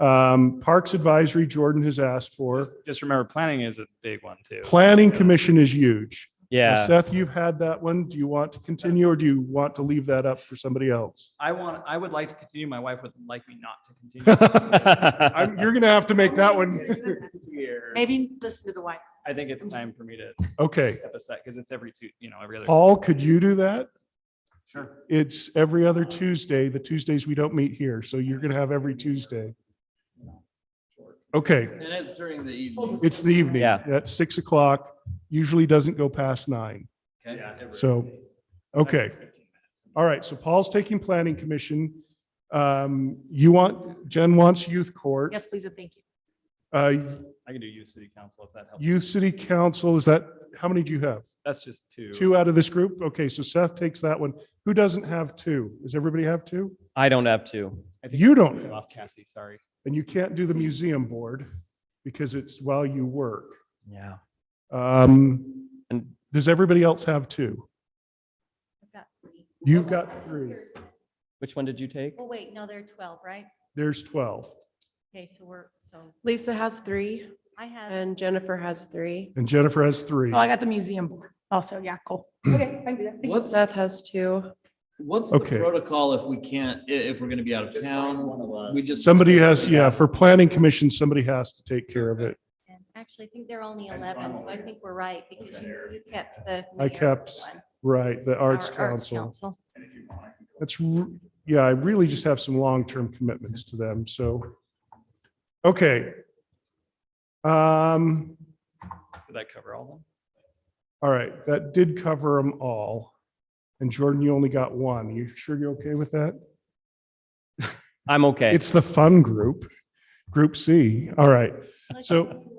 on. Parks Advisory, Jordan has asked for. Just remember, planning is a big one too. Planning Commission is huge. Now, Yeah. Seth, you've had that one. Do you want to continue or do you want to leave that up for somebody else? I would like to continue. My wife would like me not to continue. You're going to have to make that one. Maybe listen to the wife. I think it's time for me to Okay. step aside because it's every other. Paul, could you do that? Sure. It's every other Tuesday, the Tuesdays we don't meet here. So you're going to have every Tuesday. Okay, And it's during the evening. it's the evening. Yeah. At 6 o'clock, usually doesn't go past 9. Okay. So, okay. All right, so Paul's taking Planning Commission. Jen wants Youth Court. Yes, please and thank you. I can do youth city council if that helps. Youth City Council, is that, how many do you have? That's just 2. 2 out of this group? Okay, so Seth takes that one. Who doesn't have 2? Does everybody have 2? I don't have 2. I think You don't I'm have, off Cassie, sorry. and you can't do the museum board because it's while you work. Yeah. Um, And does everybody else have 2? I've got 3. You've got 3. which one did you take? Oh, wait, no, there are 12, right? There's 12. Okay, so Lisa has 3 I have. and Jennifer has 3. And Jennifer has 3. Oh, I got the museum board also. Yeah, cool. Okay, I can do that. Thank you. What's Seth has 2. the Okay. protocol if we can't, if we're gonna be out of town? We just. Somebody has, yeah, for Planning Commission, somebody has to take care of it. And actually, I think they're only 11, so I think we're right because you kept the. I mayor kept one, Right, the Arts our Council. That's, yeah, I really just have some long-term commitments to them, so. Okay. Did that cover all of them? All right, that did cover them all. And Jordan, you only got one. You sure you're okay with that? I'm okay. It's the fun group, Group C. All right. So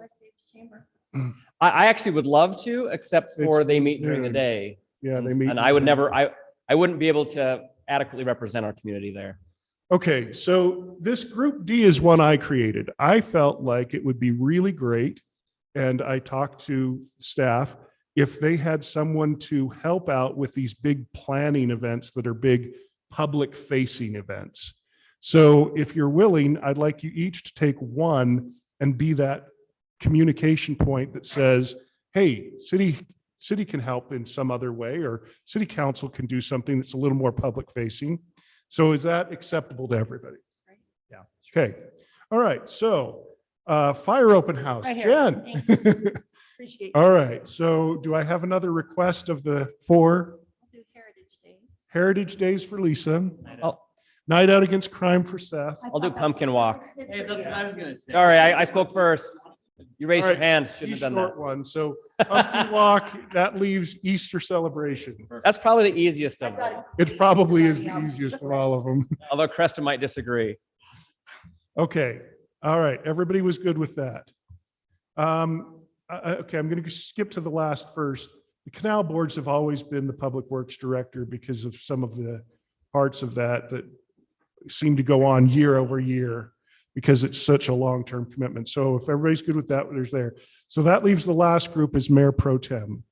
I actually would love to, except for It's they meet during the noon. day. yeah, they meet. And I would never, I wouldn't be able to adequately represent our community there. Okay, so this Group D is one I created. I felt like it would be really great, and I talked to staff, if they had someone to help out with these big planning events that are big public-facing events. So if you're willing, I'd like you each to take one and be that communication point that says, hey, city can help in some other way, or city council can do something that's a little more public-facing. So is that acceptable to everybody? Yeah. Okay. All right. So fire open house. Right here. Jen. Appreciate it. All right. So do I have another request of the 4 We'll do Heritage Days. Heritage Days for Lisa? I'll, Night Out Against Crime for Seth. I'll do pumpkin walk. Hey, that's what I was gonna say. Sorry, I spoke first. You raised All your right, hand. She's Shouldn't have done short one. So pumpkin walk, that leaves Easter celebration. that. That's probably the easiest of them, It probably is the easiest of all of them. although Cresta might disagree. Okay. All right. Everybody was good with that. Okay, I'm going to skip to the last first. The canal boards have always been the public works director because of some of the parts of that seem to go on year over year because it's such a long-term commitment. So if everybody's good with that, there's there. So that leaves the last group as Mayor Pro Tem.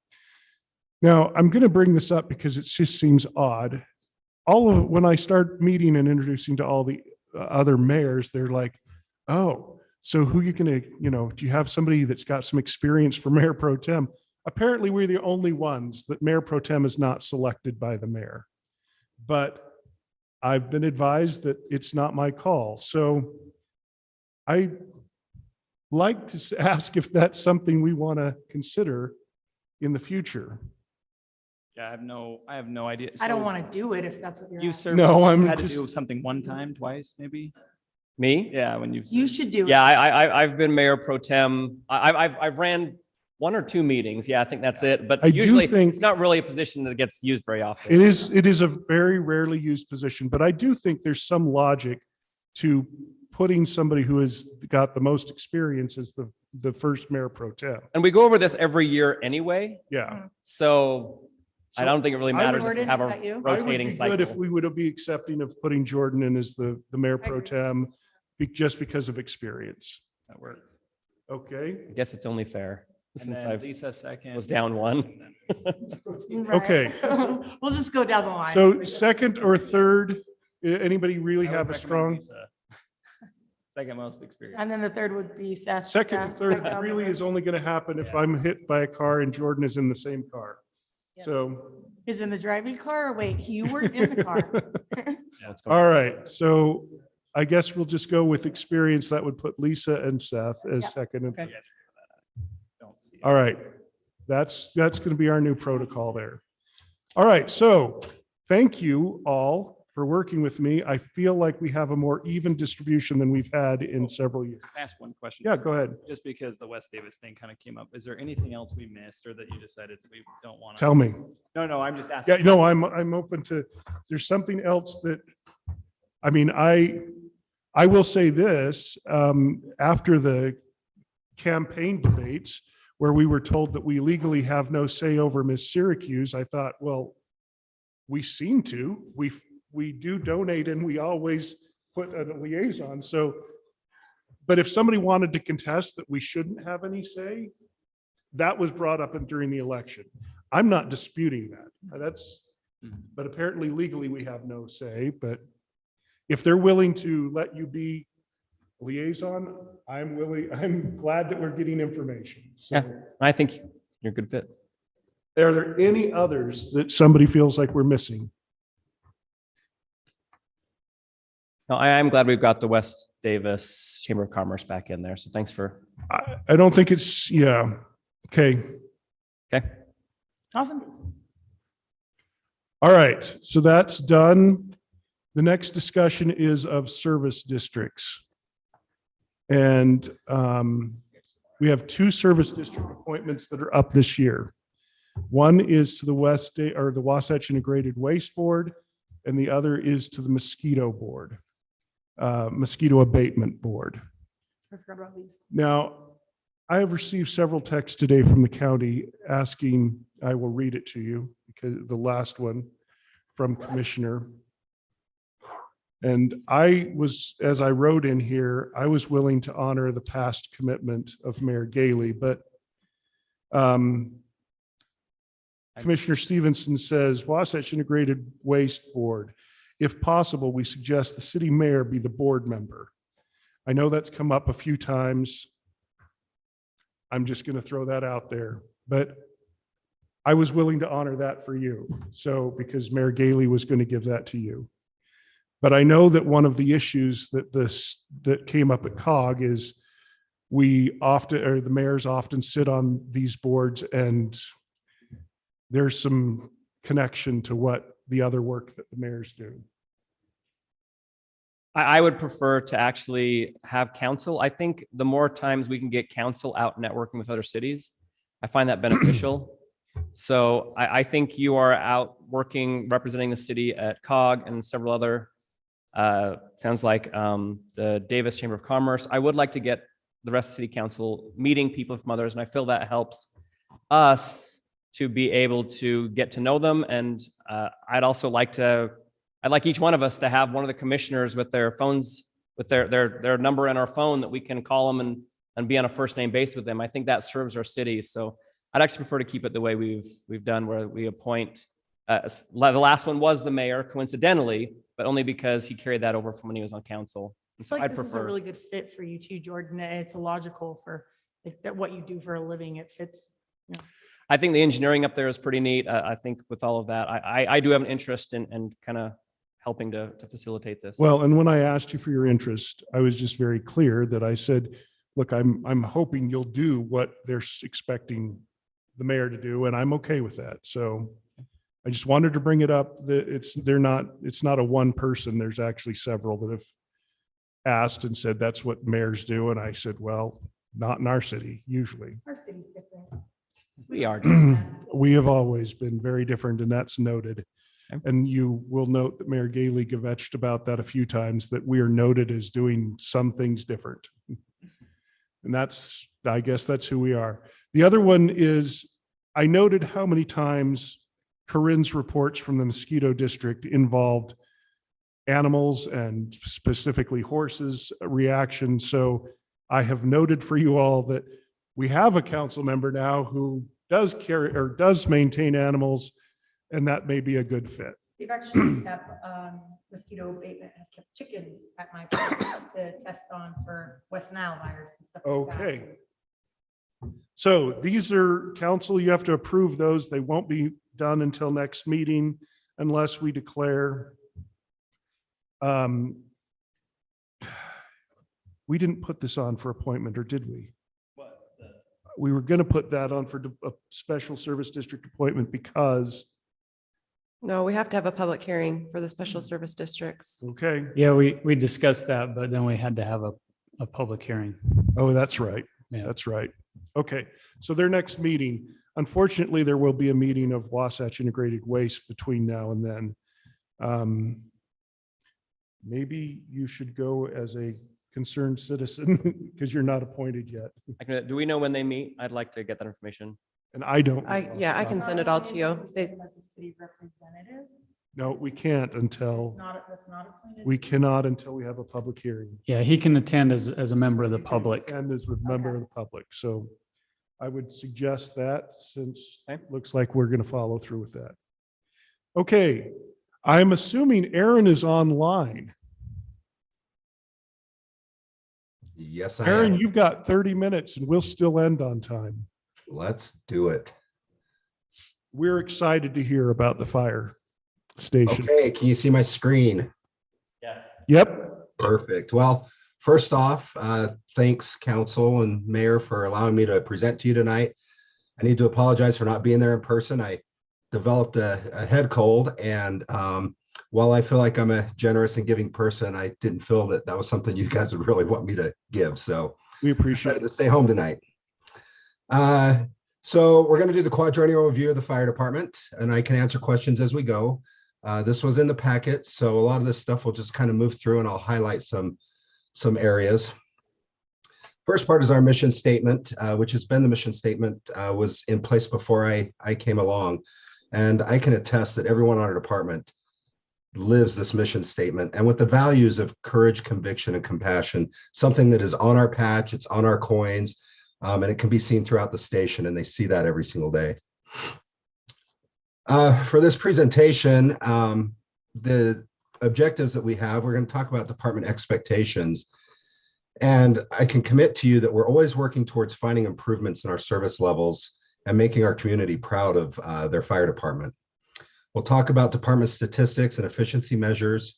Now, I'm going to bring this up because it just seems odd. When I start meeting and introducing to all the other mayors, they're like, oh, so who you going to, do you have somebody that's got some experience for Mayor Pro Tem? Apparently, we're the only ones that Mayor Pro Tem is not selected by the mayor. But I've been advised that it's not my call. So I like to ask if that's something we want to consider in the future. Yeah, I have no idea. I don't So want to do it if that's what you're You asking. served, No, I'm had to just- do something one time, twice, maybe? Me? Yeah, when you've. You served. should do it. Yeah, I've been mayor pro tem. I've ran 1 or 2 meetings. Yeah, I think that's it. But I do usually think- it's not really a position that gets used very often. It is a very rarely used position, but I do think there's some logic to putting somebody who has got the most experience as the first Mayor Pro Tem. And we go over this every year anyway. Yeah. So I don't think it really I would- matters if we Jordan, have is a that you? I would rotating be good if cycle. we would be accepting of putting Jordan in as the Mayor Pro agree. Tem just because of experience. That works. Okay. I guess it's only fair And since then I've Lisa second. was down 1. Right. Okay. We'll just go down the line. So second or third, anybody really I would have a recommend strong? Lisa. Second most experience. And then the third would be Seth. Second and Yeah, third right down really there. is only going to happen if I'm hit by a car and Jordan is in the same car. Yeah. So. Is in the driving car or wait, you were in the car. Let's go. All right, so I guess we'll just go with experience. That would put Lisa and Seth as Yeah. second. and- You guys are good with that. Don't see it. All right, that's going to be our new protocol there. All right, so thank you all for working with me. I feel like we have a more even distribution than we've had in several years. Can I ask one question? Yeah, go ahead. Just because the West Davis thing kind of came up, is there anything else we missed or that you decided that we don't want to? Tell me. No, I'm just asking. Yeah, no, I'm open to, there's something else that, I mean, I will say this, after the campaign debates where we were told that we legally have no say over Miss Syracuse, I thought, well, we seem to, we do donate and we always put a liaison. So, but if somebody wanted to contest that we shouldn't have any say, that was brought up during the election. I'm not disputing that. But apparently legally we have no say, but if they're willing to let you be liaison, I'm glad that we're getting information. So Yeah. I think you're a good fit. are there any others that somebody feels like we're missing? No, I am glad we've got the West Davis Chamber of Commerce back in there. So thanks for, I don't think it's, yeah. Okay. okay. Awesome. All right. So that's done. The next discussion is of service districts. And we have 2 service district appointments that are up this year. One is to the or the Wasatch Integrated Waste Board, and the other is to the Mosquito Board, Mosquito Abatement Board. I forgot about these. Now, I have received several texts today from the county asking, I will read it to you, because the last one from Commissioner. And I was, as I wrote in here, I was willing to honor the past commitment of Mayor Gailey, but Commissioner Stevenson says, Wasatch Integrated Waste Board, if possible, we suggest the city mayor be the board member. I know that's come up a few times. I'm just going to throw that out there, but I was willing to honor that for you. So, because Mayor Gailey was going to give that to you. But I know that one of the issues that came up at COG is we often, or the mayors often sit on these boards, and there's some connection to what the other work that the mayors do. I would prefer to actually have council. I think the more times we can get council out networking with other cities, I find that beneficial. So I think you are out working, representing the city at COG and several other, sounds like the Davis Chamber of Commerce. I would like to get the rest of city council meeting people from others, and I feel that helps us to be able to get to know them. And I'd like each one of us to have one of the commissioners with their phones, with their number in our phone, that we can call them and be on a first name basis with them. I think that serves our city. So I'd actually prefer to keep it the way we've done, where we appoint, the last one was the mayor, coincidentally, but only because he carried that over from when he was on council. I So feel like I'd this is a prefer. really good fit for you too, Jordan. It's a logical for like that, what you do for a living. It fits. I think the engineering up there is pretty neat. I think with all of that, I do have an interest in kind of helping to facilitate this. Well, and when I asked you for your interest, I was just very clear that I said, look, I'm hoping you'll do what they're expecting the mayor to do, and I'm okay with that. So I just wanted to bring it up that it's not a one person. There's actually several that have asked and said that's what mayors do. And I said, well, not in our city, usually. Our city's different. We are. We have always been very different, and that's noted. Okay. And you will note that Mayor Gailey kvetched about that a few times, that we are noted as doing some things different. And I guess that's who we are. The other one is, I noted how many times Corinne's reports from the mosquito district involved animals and specifically horses reaction. So I have noted for you all that we have a council member now who does carry or does maintain animals, and that may be a good fit. They've actually kept mosquito abatement has kept chickens at my place to test on for West Nile virus and stuff like that. Okay. So these are council, you have to approve those. They won't be done until next meeting unless we declare. We didn't put this on for appointment, or did we? We were going to put that on for a special service district appointment because, No, we have to have a public hearing for the special service districts. okay. Yeah, we discussed that, but then we had to have a public hearing. Oh, that's right. Yeah. That's right. Okay. So their next meeting, unfortunately, there will be a meeting of Wasatch Integrated Waste between now and then. Maybe you should go as a concerned citizen because you're not appointed yet. Do we know when they meet? I'd like to get that information. And I don't. Yeah, I can send it all to you. As a city representative. No, we can't until, That's not appointed. we cannot until we have a public hearing. Yeah, he can attend as a member of the public. And as the member of the public. So I would suggest that, since it looks like we're going to follow through with that. Okay, I'm assuming Aaron is online. Yes, I Aaron, am. you've got 30 minutes and we'll still end on time. Let's do it. We're excited to hear about the fire station. Okay, can you see my screen? Yes. Yep. Perfect. Well, first off, thanks council and mayor for allowing me to present to you tonight. I need to apologize for not being there in person. I developed a head cold, and while I feel like I'm a generous and giving person, I didn't feel that that was something you guys would really want me to give. So We appreciate decided it. to stay home tonight. So we're going to do the quadrennial review of the fire department, and I can answer questions as we go. This was in the packet, so a lot of this stuff will just kind of move through, and I'll highlight some areas. First part is our mission statement, which has been the mission statement, was in place before I came along. And I can attest that everyone on our department lives this mission statement, and with the values of courage, conviction, and compassion, something that is on our patch, it's on our coins, and it can be seen throughout the station, and they see that every single day. For this presentation, the objectives that we have, we're going to talk about department expectations. And I can commit to you that we're always working towards finding improvements in our service levels and making our community proud of their fire department. We'll talk about department statistics and efficiency measures,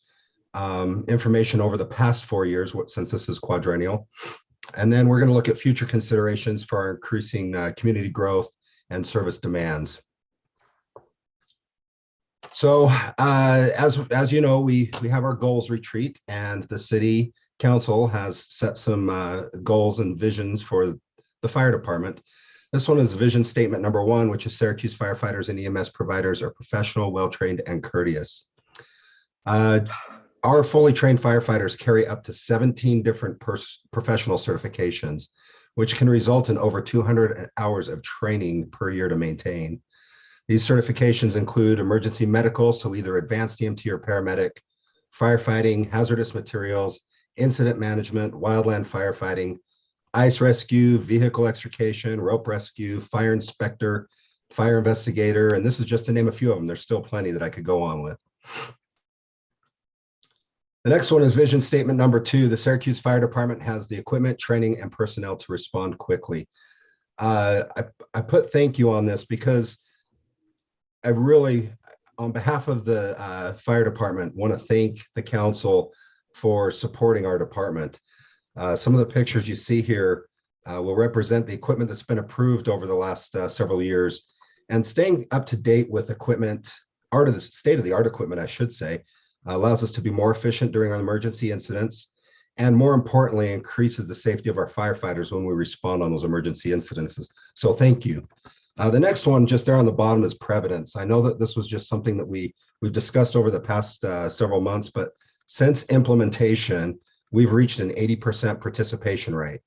information over the past 4 years, since this is quadrennial. And then we're going to look at future considerations for our increasing community growth and service demands. So as you know, we have our goals retreat, and the city council has set some goals and visions for the fire department. This one is vision statement number 1, which is Syracuse firefighters and EMS providers are professional, well-trained, and courteous. Our fully trained firefighters carry up to 17 different professional certifications, which can result in over 200 hours of training per year to maintain. These certifications include emergency medical, so either advanced EMT or paramedic, firefighting, hazardous materials, incident management, wildland firefighting, ice rescue, vehicle extrication, rope rescue, fire inspector, fire investigator, and this is just to name a few of them. There's still plenty that I could go on with. The next one is vision statement number 2. The Syracuse Fire Department has the equipment, training, and personnel to respond quickly. I put thank you on this because I really, on behalf of the fire department, want to thank the council for supporting our department. Some of the pictures you see here will represent the equipment that's been approved over the last several years, and staying up to date with equipment, state-of-the-art equipment, I should say, allows us to be more efficient during our emergency incidents, and more importantly, increases the safety of our firefighters when we respond on those emergency incidences. So thank you. The next one just there on the bottom is Preparedness. I know that this was just something that we've discussed over the past several months, but since implementation, we've reached an 80% participation rate.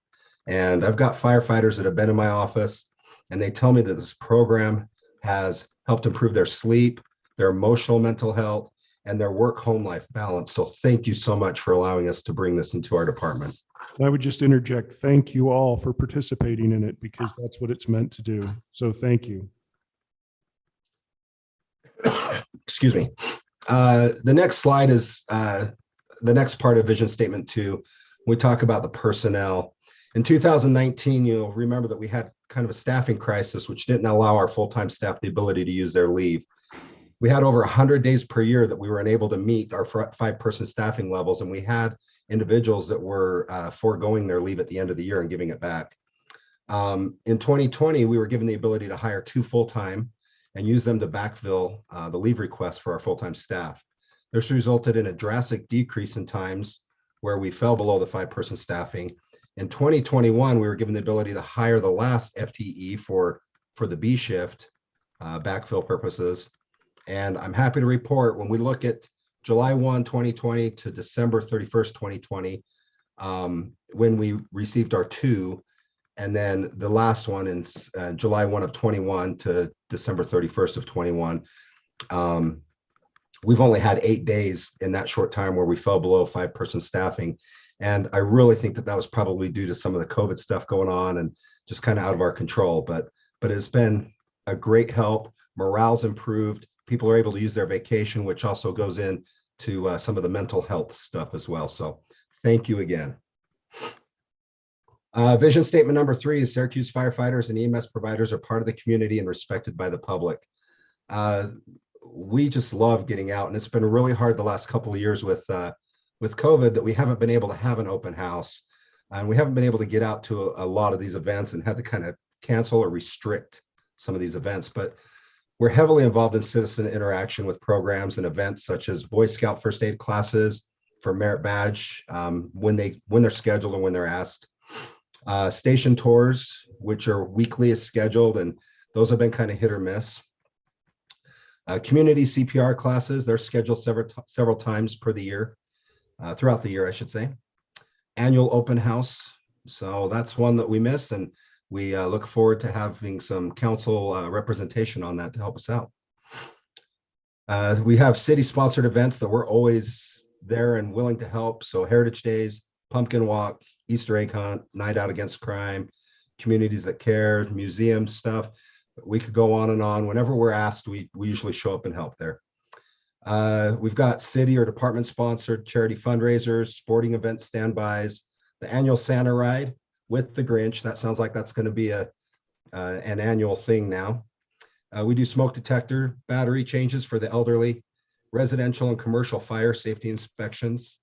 And I've got firefighters that have been in my office, and they tell me that this program has helped improve their sleep, their emotional mental health, and their work-home life balance. So thank you so much for allowing us to bring this into our department. I would just interject, thank you all for participating in it, because that's what it's meant to do. So thank you. Excuse me. The next slide is the next part of vision statement 2. We talk about the personnel. In 2019, you'll remember that we had kind of a staffing crisis, which didn't allow our full-time staff the ability to use their leave. We had over 100 days per year that we were unable to meet our 5-person staffing levels, and we had individuals that were foregoing their leave at the end of the year and giving it back. In 2020, we were given the ability to hire 2 full-time and use them to backfill the leave requests for our full-time staff. This resulted in a drastic decrease in times where we fell below the 5-person staffing. In 2021, we were given the ability to hire the last FTE for the B shift backfill purposes. And I'm happy to report, when we look at July 1, 2020 to December 31st, 2020, when we received our 2, and then the last one in July 1 of 21 to December 31st of 21, we've only had 8 days in that short time where we fell below 5-person staffing. And I really think that was probably due to some of the COVID stuff going on and just kind of out of our control. But it's been a great help. Morale's improved. People are able to use their vacation, which also goes into some of the mental health stuff as well. So thank you again. Vision statement number 3 is Syracuse firefighters and EMS providers are part of the community and respected by the public. We just love getting out, and it's been really hard the last couple of years with COVID that we haven't been able to have an open house, and we haven't been able to get out to a lot of these events and had to kind of cancel or restrict some of these events. But we're heavily involved in citizen interaction with programs and events such as Boy Scout first aid classes for merit badge when they're scheduled and when they're asked. Station tours, which are weekly as scheduled, and those have been kind of hit or miss. Community CPR classes, they're scheduled several times per the year, throughout the year, I should say. Annual open house, so that's one that we miss, and we look forward to having some council representation on that to help us out. We have city-sponsored events that we're always there and willing to help. So Heritage Days, Pumpkin Walk, Easter egg hunt, Night Out Against Crime, Communities That Care, museum stuff. We could go on and on. Whenever we're asked, we usually show up and help there. We've got city or department sponsored charity fundraisers, sporting event standbys, the annual Santa ride with the Grinch. That sounds like that's going to be an annual thing now. We do smoke detector battery changes for the elderly, residential and commercial fire safety inspections.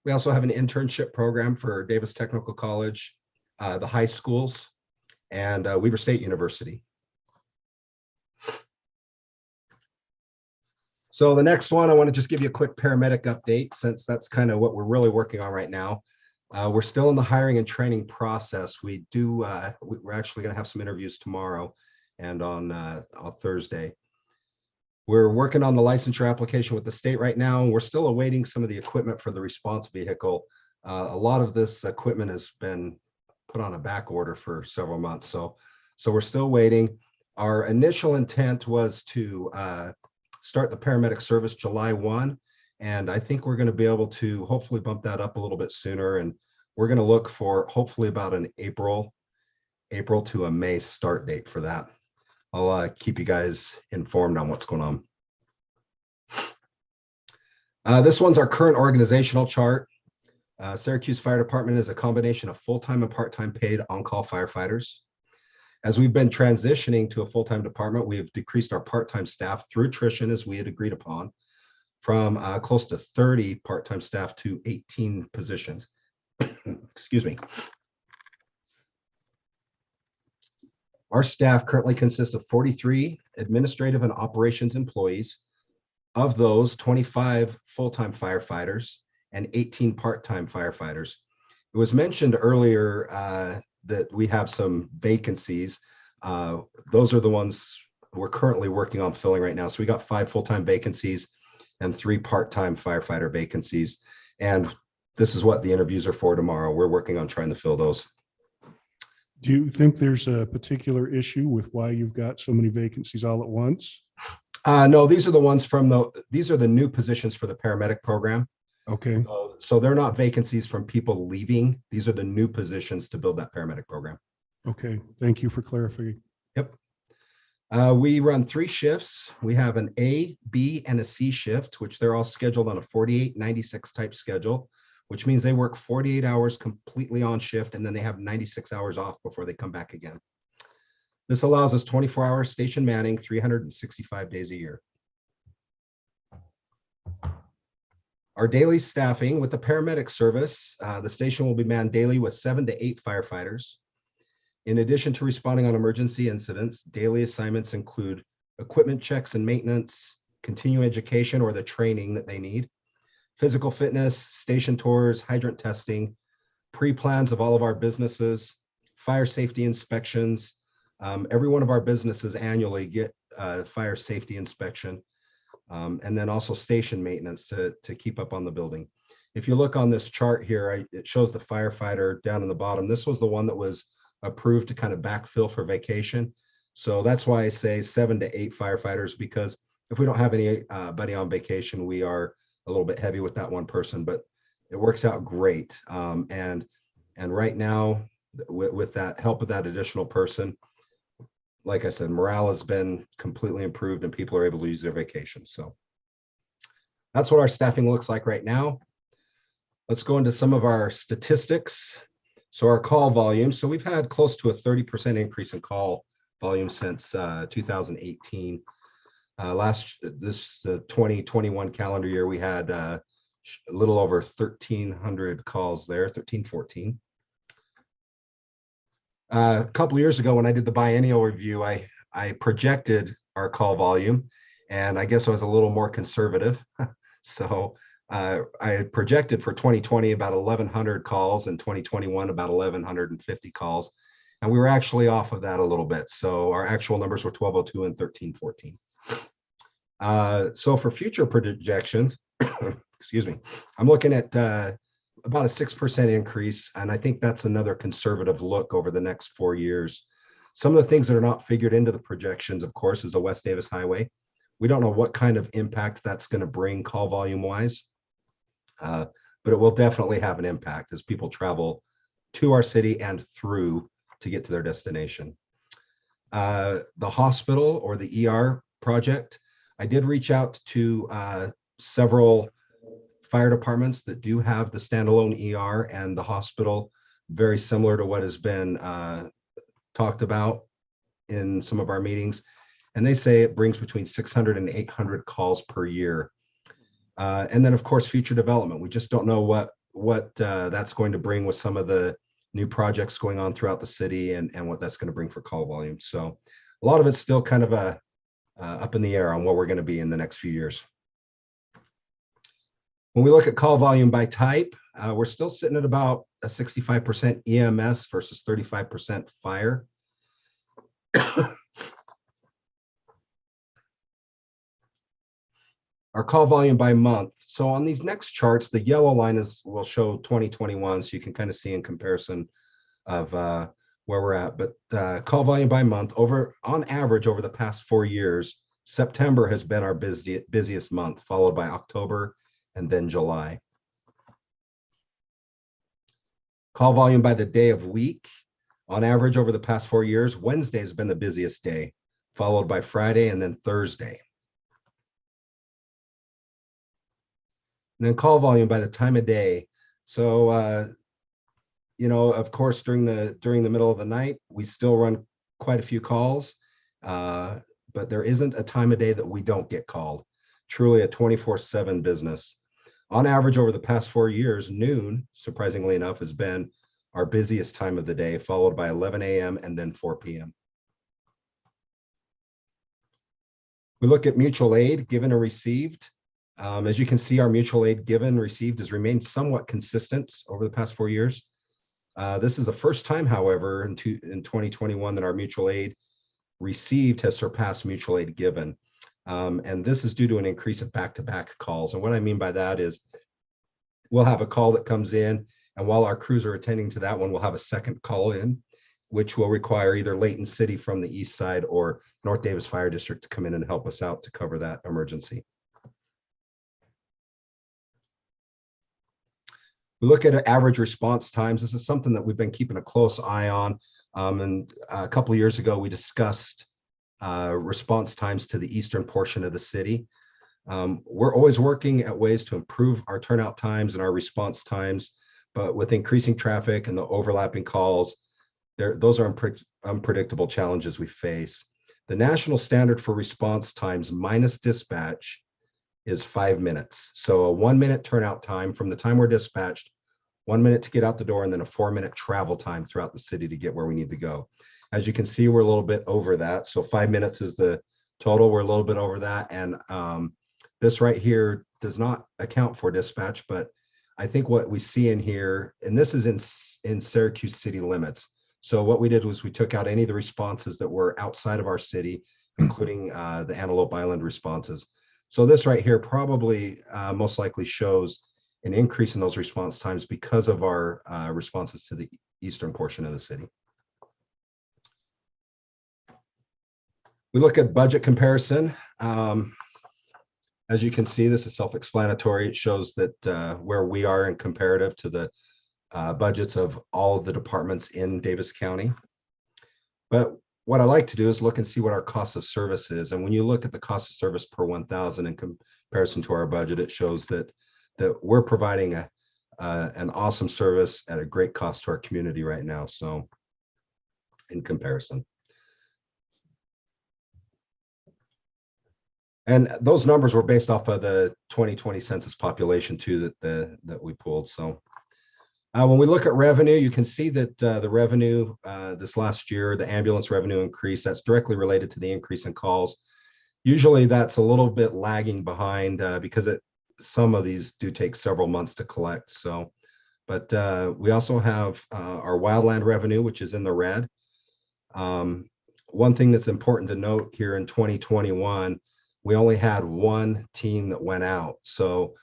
We also have an internship program for Davis Technical College, the high schools, and Weber State University. So the next one, I want to just give you a quick paramedic update, since that's kind of what we're really working on right now. We're still in the hiring and training process. We're actually going to have some interviews tomorrow and on Thursday. We're working on the licensure application with the state right now. We're still awaiting some of the equipment for the response vehicle. A lot of this equipment has been put on a back order for several months. So we're still waiting. Our initial intent was to start the paramedic service July 1. And I think we're going to be able to hopefully bump that up a little bit sooner. And we're going to look for hopefully about an April to a May start date for that. I'll keep you guys informed on what's going on. This one's our current organizational chart. Syracuse Fire Department is a combination of full-time and part-time paid on-call firefighters. As we've been transitioning to a full-time department, we have decreased our part-time staff through attrition, as we had agreed upon, from close to 30 part-time staff to 18 positions. Excuse me. Our staff currently consists of 43 administrative and operations employees. Of those, 25 full-time firefighters and 18 part-time firefighters. It was mentioned earlier that we have some vacancies. Those are the ones we're currently working on filling right now. So we got 5 full-time vacancies and 3 part-time firefighter vacancies. And this is what the interviews are for tomorrow. We're working on trying to fill those. Do you think there's a particular issue with why you've got so many vacancies all at once? No, these are the ones these are the new positions for the paramedic program. Okay. So they're not vacancies from people leaving. These are the new positions to build that paramedic program. Okay. Thank you for clarifying. Yep. We run 3 shifts. We have an A, B, and a C shift, which they're all scheduled on a 48-96 type schedule, which means they work 48 hours completely on shift, and then they have 96 hours off before they come back again. This allows us 24-hour station manning, 365 days a year. Our daily staffing with the paramedic service, the station will be manned daily with 7 to 8 firefighters. In addition to responding on emergency incidents, daily assignments include equipment checks and maintenance, continuing education or the training that they need, physical fitness, station tours, hydrant testing, pre-plans of all of our businesses, fire safety inspections. Every one of our businesses annually get a fire safety inspection. And then also station maintenance to keep up on the building. If you look on this chart here, it shows the firefighter down in the bottom. This was the one that was approved to kind of backfill for vacation. So that's why I say 7 to 8 firefighters, because if we don't have anybody on vacation, we are a little bit heavy with that one person, but it works out great. And right now, with that help with that additional person, like I said, morale has been completely improved and people are able to use their vacation. So that's what our staffing looks like right now. Let's go into some of our statistics. So our call volume. So we've had close to a 30% increase in call volume since 2018. This 2021 calendar year, we had a little over 1,300 calls there, 1,314. A couple of years ago, when I did the biennial review, I projected our call volume, and I guess I was a little more conservative. So I had projected for 2020 about 1,100 calls, and 2021 about 1,150 calls. And we were actually off of that a little bit. So our actual numbers were 1,202 and 1,314. So for future projections, excuse me, I'm looking at about a 6% increase. And I think that's another conservative look over the next 4 years. Some of the things that are not figured into the projections, of course, is the West Davis Highway. We don't know what kind of impact that's going to bring call volume wise, but it will definitely have an impact as people travel to our city and through to get to their destination. The hospital or the ER project, I did reach out to several fire departments that do have the standalone ER and the hospital, very similar to what has been talked about in some of our meetings. And they say it brings between 600 and 800 calls per year. And then of course, future development. We just don't know what that's going to bring with some of the new projects going on throughout the city and what that's going to bring for call volume. So a lot of it's still kind of up in the air on what we're going to be in the next few years. When we look at call volume by type, we're still sitting at about a 65% EMS versus 35% fire. Our call volume by month. So on these next charts, the yellow line will show 2021, so you can kind of see in comparison of where we're at. But call volume by month, on average over the past 4 years, September has been our busiest month, followed by October and then July. Call volume by the day of week. On average over the past 4 years, Wednesday has been the busiest day, followed by Friday and then Thursday. And then call volume by the time of day. So, you know, of course, during the middle of the night, we still run quite a few calls, but there isn't a time of day that we don't get called. Truly a 24/7 business. On average, over the past 4 years, noon, surprisingly enough, has been our busiest time of the day, followed by 11 a.m. and then 4 p.m. We look at mutual aid given or received. As you can see, our mutual aid given received has remained somewhat consistent over the past 4 years. This is the first time, however, in 2021 that our mutual aid received has surpassed mutual aid given. And this is due to an increase of back-to-back calls. And what I mean by that is we'll have a call that comes in, and while our crews are attending to that one, we'll have a second call in, which will require either Layton City from the east side or North Davis Fire District to come in and help us out to cover that emergency. We look at average response times. This is something that we've been keeping a close eye on. And a couple of years ago, we discussed response times to the eastern portion of the city. We're always working at ways to improve our turnout times and our response times, but with increasing traffic and the overlapping calls, those are unpredictable challenges we face. The national standard for response times minus dispatch is 5 minutes. So a 1 minute turnout time from the time we're dispatched, 1 minute to get out the door, and then a 4 minute travel time throughout the city to get where we need to go. As you can see, we're a little bit over that. So 5 minutes is the total. We're a little bit over that. And this right here does not account for dispatch, but I think what we see in here, and this is in Syracuse city limits. So what we did was we took out any of the responses that were outside of our city, including the Antelope Island responses. So this right here probably most likely shows an increase in those response times because of our responses to the eastern portion of the city. We look at budget comparison. As you can see, this is self-explanatory. It shows that where we are in comparative to the budgets of all of the departments in Davis County. But what I like to do is look and see what our cost of service is. And when you look at the cost of service per 1,000 in comparison to our budget, it shows that we're providing an awesome service at a great cost to our community right now. So in comparison. And those numbers were based off of the 2020 census population too that we pulled. So when we look at revenue, you can see that the revenue this last year, the ambulance revenue increase, that's directly related to the increase in calls. Usually that's a little bit lagging behind because some of these do take several months to collect. So, but we also have our wildland revenue, which is in the red. One thing that's important to note here in 2021, we only had one team that went out. So,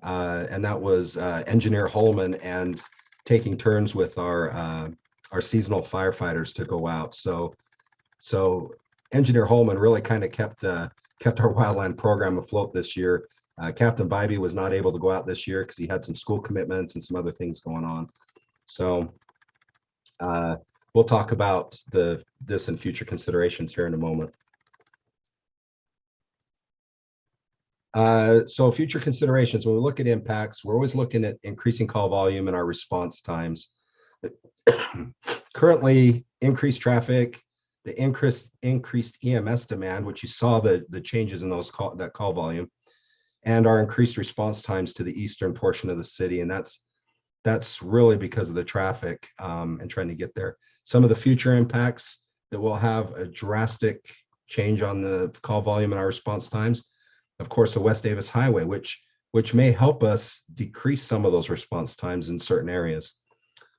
and that was Engineer Holman, and taking turns with our seasonal firefighters to go out. So Engineer Holman really kind of kept our wildland program afloat this year. Captain Bybee was not able to go out this year because he had some school commitments and some other things going on. So we'll talk about this and future considerations here in a moment. So future considerations, when we look at impacts, we're always looking at increasing call volume and our response times. Currently, increased traffic, the increased EMS demand, which you saw the changes in that call volume, and our increased response times to the eastern portion of the city. And that's really because of the traffic and trying to get there. Some of the future impacts that will have a drastic change on the call volume and our response times, of course, the West Davis Highway, which may help us decrease some of those response times in certain areas.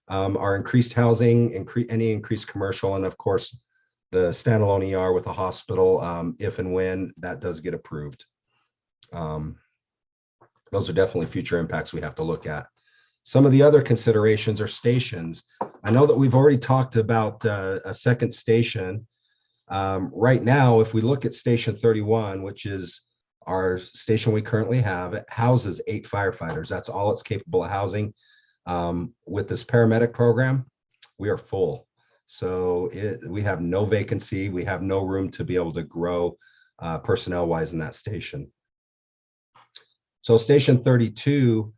Our increased housing, any increased commercial, and of course, the standalone ER with a hospital, if and when that does get approved. Those are definitely future impacts we have to look at. Some of the other considerations are stations. I know that we've already talked about a second station. Right now, if we look at Station 31, which is our station we currently have, it houses 8 firefighters. That's all it's capable of housing. With this paramedic program, we are full. So we have no vacancy. We have no room to be able to grow personnel wise in that station. So Station 32,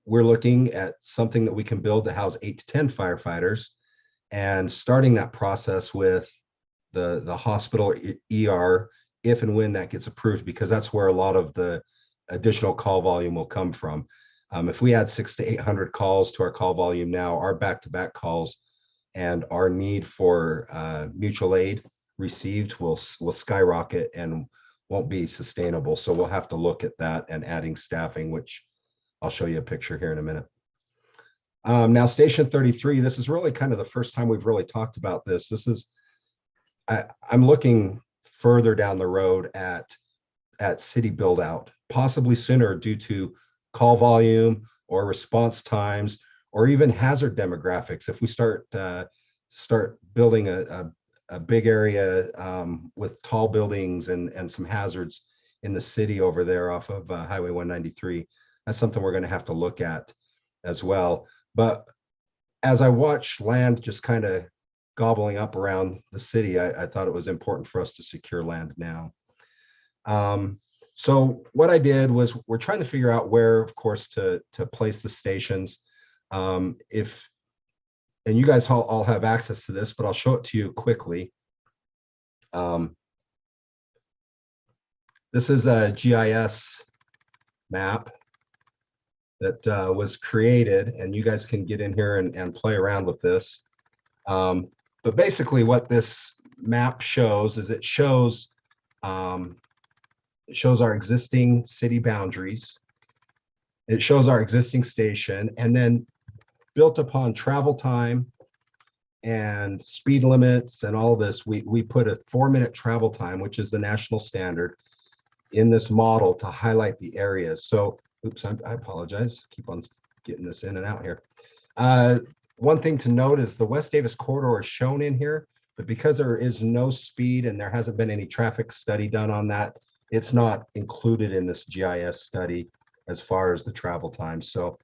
we're looking at something that we can build to house 8 to 10 firefighters, and starting that process with the hospital ER, if and when that gets approved, because that's where a lot of the additional call volume will come from. If we add 600 to 800 calls to our call volume now, our back-to-back calls and our need for mutual aid received will skyrocket and won't be sustainable. So we'll have to look at that and adding staffing, which I'll show you a picture here in a minute. Now, Station 33, this is really kind of the first time we've really talked about this. This is, I'm looking further down the road at city build out, possibly sooner due to call volume or response times, or even hazard demographics. If we start building a big area with tall buildings and some hazards in the city over there off of Highway 193, that's something we're going to have to look at as well. But as I watch land just kind of gobbling up around the city, I thought it was important for us to secure land now. So what I did was, we're trying to figure out where, of course, to place the stations. And you guys all have access to this, but I'll show it to you quickly. This is a GIS map that was created, and you guys can get in here and play around with this. But basically what this map shows is it shows our existing city boundaries. It shows our existing station, and then built upon travel time and speed limits and all this, we put a 4-minute travel time, which is the national standard, in this model to highlight the areas. So, oops, I apologize. Keep on getting this in and out here. One thing to note is the West Davis corridor is shown in here, but because there is no speed and there hasn't been any traffic study done on that, it's not included in this GIS study as far as the travel time. So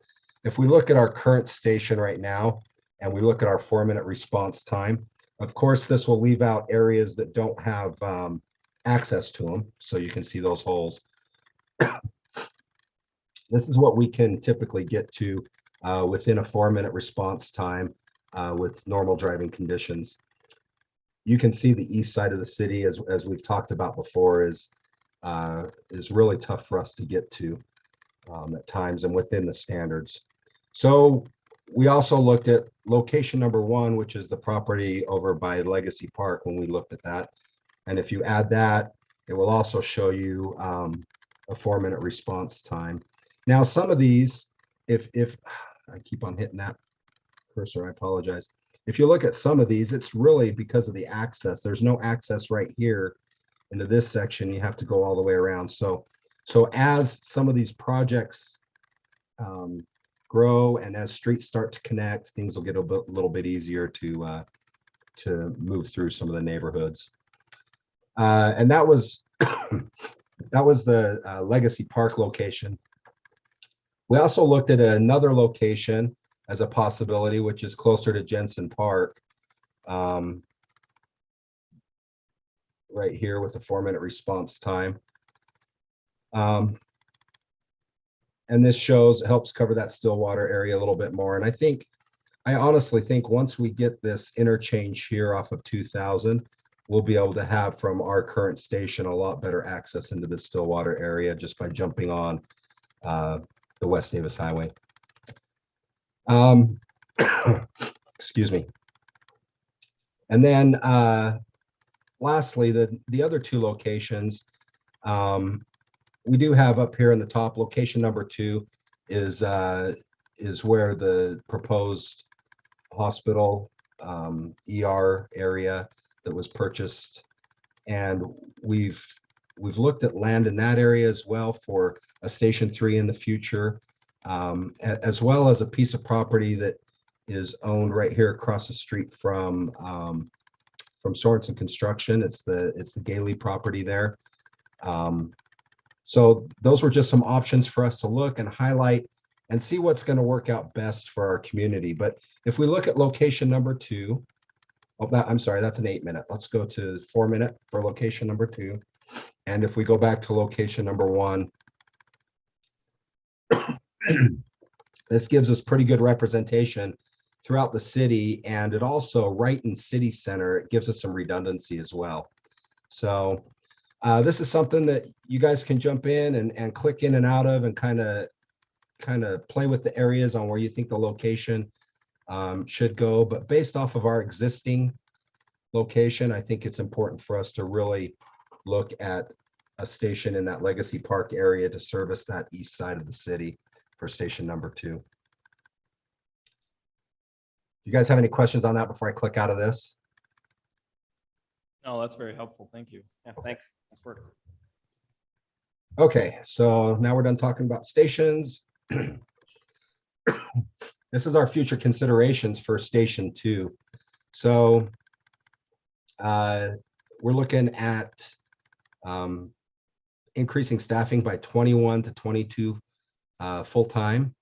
if we look at our current station right now, and we look at our 4-minute response time, of course, this will leave out areas that don't have access to them. So you can see those holes. This is what we can typically get to within a 4-minute response time with normal driving conditions. You can see the east side of the city, as we've talked about before, is really tough for us to get to at times and within the standards. So we also looked at location number 1, which is the property over by Legacy Park when we looked at that. And if you add that, it will also show you a 4-minute response time. Now, some of these, if I keep on hitting that cursor, I apologize. If you look at some of these, it's really because of the access. There's no access right here into this section. You have to go all the way around. So as some of these projects grow and as streets start to connect, things will get a little bit easier to move through some of the neighborhoods. And that was that was the Legacy Park location. We also looked at another location as a possibility, which is closer to Jensen Park. Right here with a 4-minute response time. And this helps cover that Stillwater area a little bit more. And I honestly think once we get this interchange here off of 2000, we'll be able to have from our current station a lot better access into the Stillwater area just by jumping on the West Davis Highway. Excuse me. And then lastly, the other two locations, we do have up here in the top. Location number 2 is where the proposed hospital ER area that was purchased, and we've looked at land in that area as well for a Station 3 in the future, as well as a piece of property that is owned right here across the street from Sorensen Construction. It's the Gailey property there. So those were just some options for us to look and highlight and see what's going to work out best for our community. But if we look at location number 2, I'm sorry, that's an 8-minute. Let's go to 4-minute for location number 2. And if we go back to location number 1, this gives us pretty good representation throughout the city, and it also right in city center, it gives us some redundancy as well. So this is something that you guys can jump in and click in and out of and kind of play with the areas on where you think the location should go. But based off of our existing location, I think it's important for us to really look at a station in that Legacy Park area to service that east side of the city for station number 2. You guys have any questions on that before I click out of this? No, that's very helpful. Thank you. Yeah, thanks. Nice work. Okay, so now we're done talking about stations. This is our future considerations for Station 2. So we're looking at increasing staffing by 21 to 22 full-time.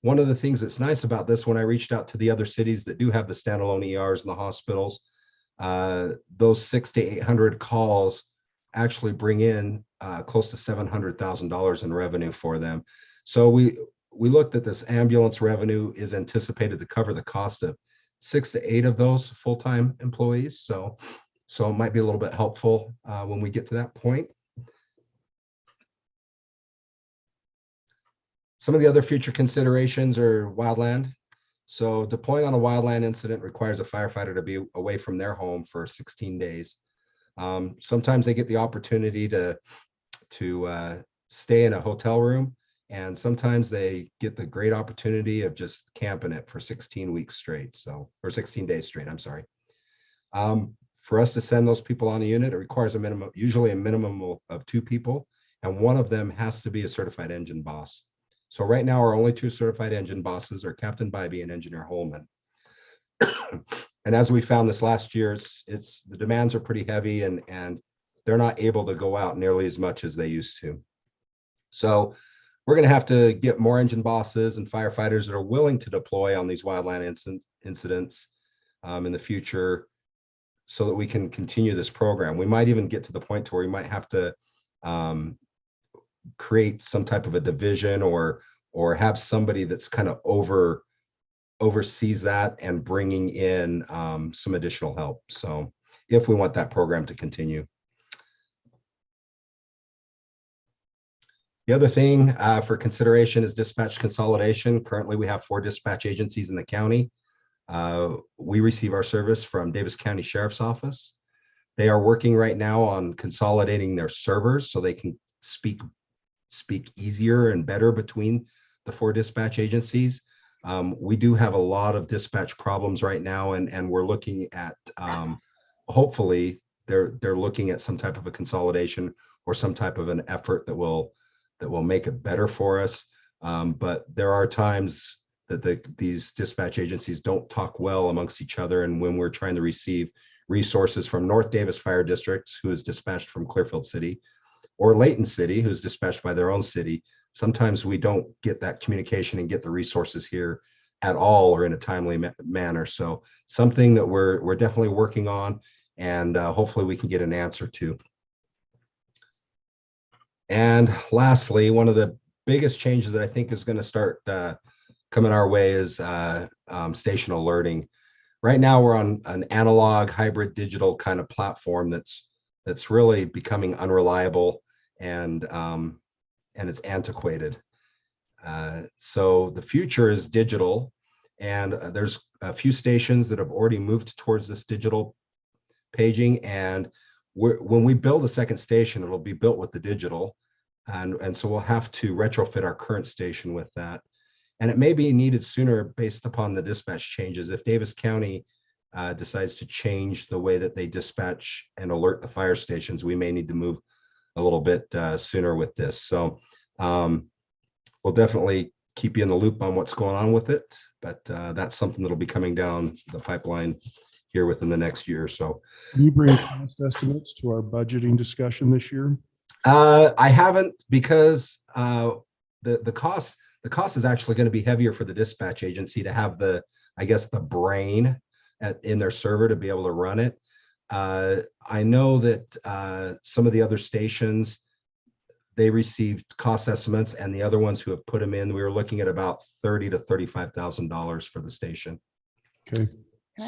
One of the things that's nice about this, when I reached out to the other cities that do have the standalone ERs in the hospitals, those 600 to 800 calls actually bring in close to $700,000 in revenue for them. So we looked at this ambulance revenue is anticipated to cover the cost of 6 to 8 of those full-time employees. So it might be a little bit helpful when we get to that point. Some of the other future considerations are wildland. So deploying on a wildland incident requires a firefighter to be away from their home for 16 days. Sometimes they get the opportunity to stay in a hotel room, and sometimes they get the great opportunity of just camping it for 16 weeks straight. Or 16 days straight, I'm sorry. For us to send those people on a unit, it requires usually a minimum of 2 people, and one of them has to be a certified engine boss. So right now, our only 2 certified engine bosses are Captain Bybee and Engineer Holman. And as we found this last year, the demands are pretty heavy, and they're not able to go out nearly as much as they used to. So we're going to have to get more engine bosses and firefighters that are willing to deploy on these wildland incidents in the future, so that we can continue this program. We might even get to the point to where we might have to create some type of a division or have somebody that's kind of oversees that and bringing in some additional help. So if we want that program to continue. The other thing for consideration is dispatch consolidation. Currently, we have 4 dispatch agencies in the county. We receive our service from Davis County Sheriff's Office. They are working right now on consolidating their servers so they can speak speak easier and better between the 4 dispatch agencies. We do have a lot of dispatch problems right now, and we're looking at, hopefully they're looking at some type of a consolidation or some type of an effort that will make it better for us. But there are times that these dispatch agencies don't talk well amongst each other. And when we're trying to receive resources from North Davis Fire District, who is dispatched from Clearfield City, or Layton City, who's dispatched by their own city, sometimes we don't get that communication and get the resources here at all or in a timely manner. So something that we're definitely working on, and hopefully we can get an answer to. And lastly, one of the biggest changes that I think is going to start coming our way is station alerting. Right now, we're on an analog hybrid digital kind of platform that's really becoming unreliable, and it's antiquated. So the future is digital, and there's a few stations that have already moved towards this digital paging. And when we build a second station, it'll be built with the digital, and so we'll have to retrofit our current station with that. And it may be needed sooner based upon the dispatch changes. If Davis County decides to change the way that they dispatch and alert the fire stations, we may need to move a little bit sooner with this. So we'll definitely keep you in the loop on what's going on with it, but that's something that'll be coming down the pipeline here within the next year or so. Can you bring cost estimates to our budgeting discussion this year? I haven't, because the cost is actually going to be heavier for the dispatch agency to have the brain in their server to be able to run it. I know that some of the other stations, they received cost estimates, and the other ones who have put them in, we were looking at about $30,000 to $35,000 for the station. Okay.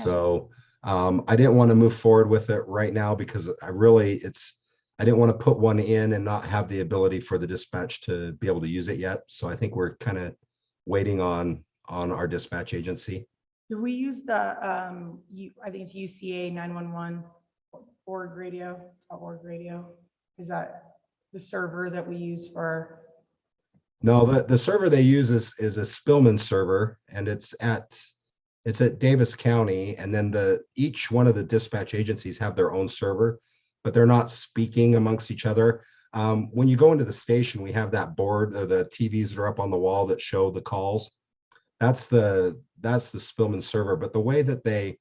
So I didn't want to move forward with it right now because I didn't want to put one in and not have the ability for the dispatch to be able to use it yet. So I think we're kind of waiting on our dispatch agency. Do we use the, I think it's UCA 911 org radio, .org radio? Is that the server that we use for? No, the server they use is a Spillman server, and it's at Davis County, and then each one of the dispatch agencies have their own server, but they're not speaking amongst each other. When you go into the station, we have that board, or the TVs that are up on the wall that show the calls. That's the Spillman server. But the way that they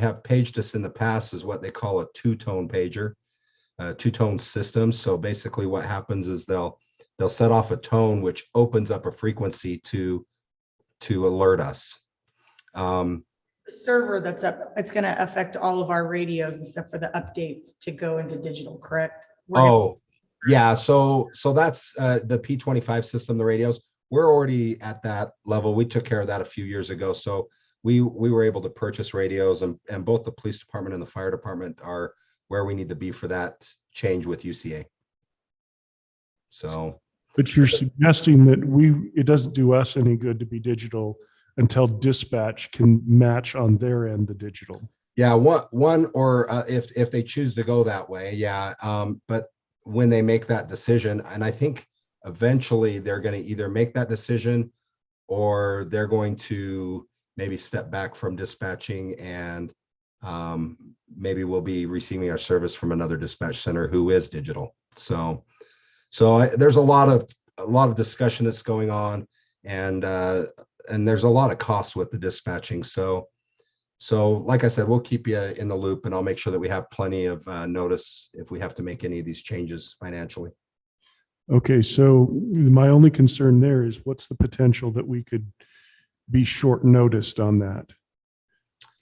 have paged us in the past is what they call a two-tone pager, two-tone system. So basically what happens is they'll set off a tone which opens up a frequency to alert us. The server that's up, it's going to affect all of our radios and stuff for the update to go into digital, correct? Yeah. So that's the P25 system, the radios. We're already at that level. We took care of that a few years ago. So we were able to purchase radios, and both the police department and the fire department are where we need to be for that change with UCA. So. But you're suggesting that it doesn't do us any good to be digital until dispatch can match on their end the digital. Yeah, one or if they choose to go that way, yeah. But when they make that decision, and I think eventually they're going to either make that decision or they're going to maybe step back from dispatching, and maybe we'll be receiving our service from another dispatch center who is digital. So there's a lot of discussion that's going on, and there's a lot of costs with the dispatching. So like I said, we'll keep you in the loop, and I'll make sure that we have plenty of notice if we have to make any of these changes financially. Okay, so my only concern there is what's the potential that we could be short noticed on that?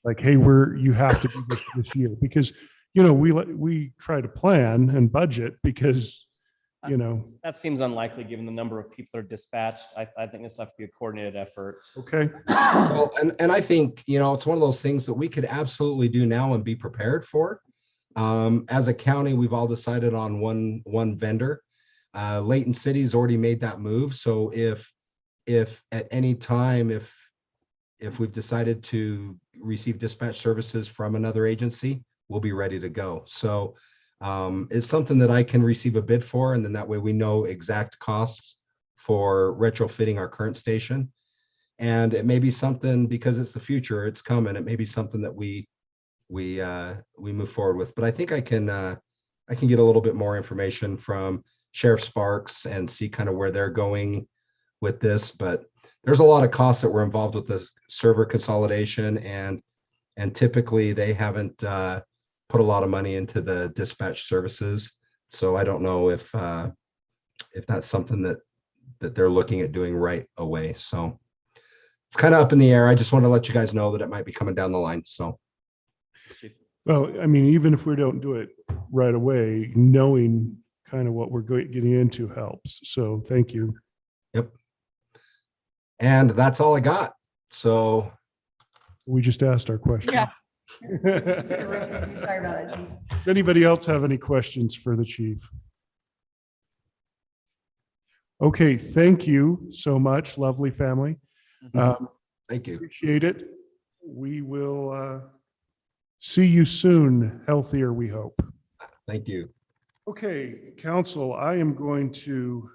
Like, hey, you have to do this year, because, we try to plan and budget because, That seems unlikely given the number of people that are dispatched. I think this will have to be a coordinated effort. Okay. Well, and I think, it's one of those things that we could absolutely do now and be prepared for. As a county, we've all decided on one vendor. Layton City's already made that move. So if at any time, if we've decided to receive dispatch services from another agency, we'll be ready to go. So is something that I can receive a bid for, and then that way we know exact costs for retrofitting our current station. And it may be something, because it's the future, it's coming, it may be something that we move forward with. But I think I can get a little bit more information from Sheriff Sparks and see kind of where they're going with this. But there's a lot of costs that were involved with the server consolidation, and typically they haven't put a lot of money into the dispatch services. So I don't know if that's something that they're looking at doing right away. So it's kind of up in the air. I just want to let you guys know that it might be coming down the line. So. Well, I mean, even if we don't do it right away, knowing kind of what we're getting into helps. So thank you. Yep. And that's all I got. So. We just asked our question. Yeah. Sorry about that, Chief. Does anybody else have any questions for the chief? Okay, thank you so much, lovely family. Thank you. Appreciate it. We will see you soon, healthier, we hope. Thank you. Okay, council, I am going to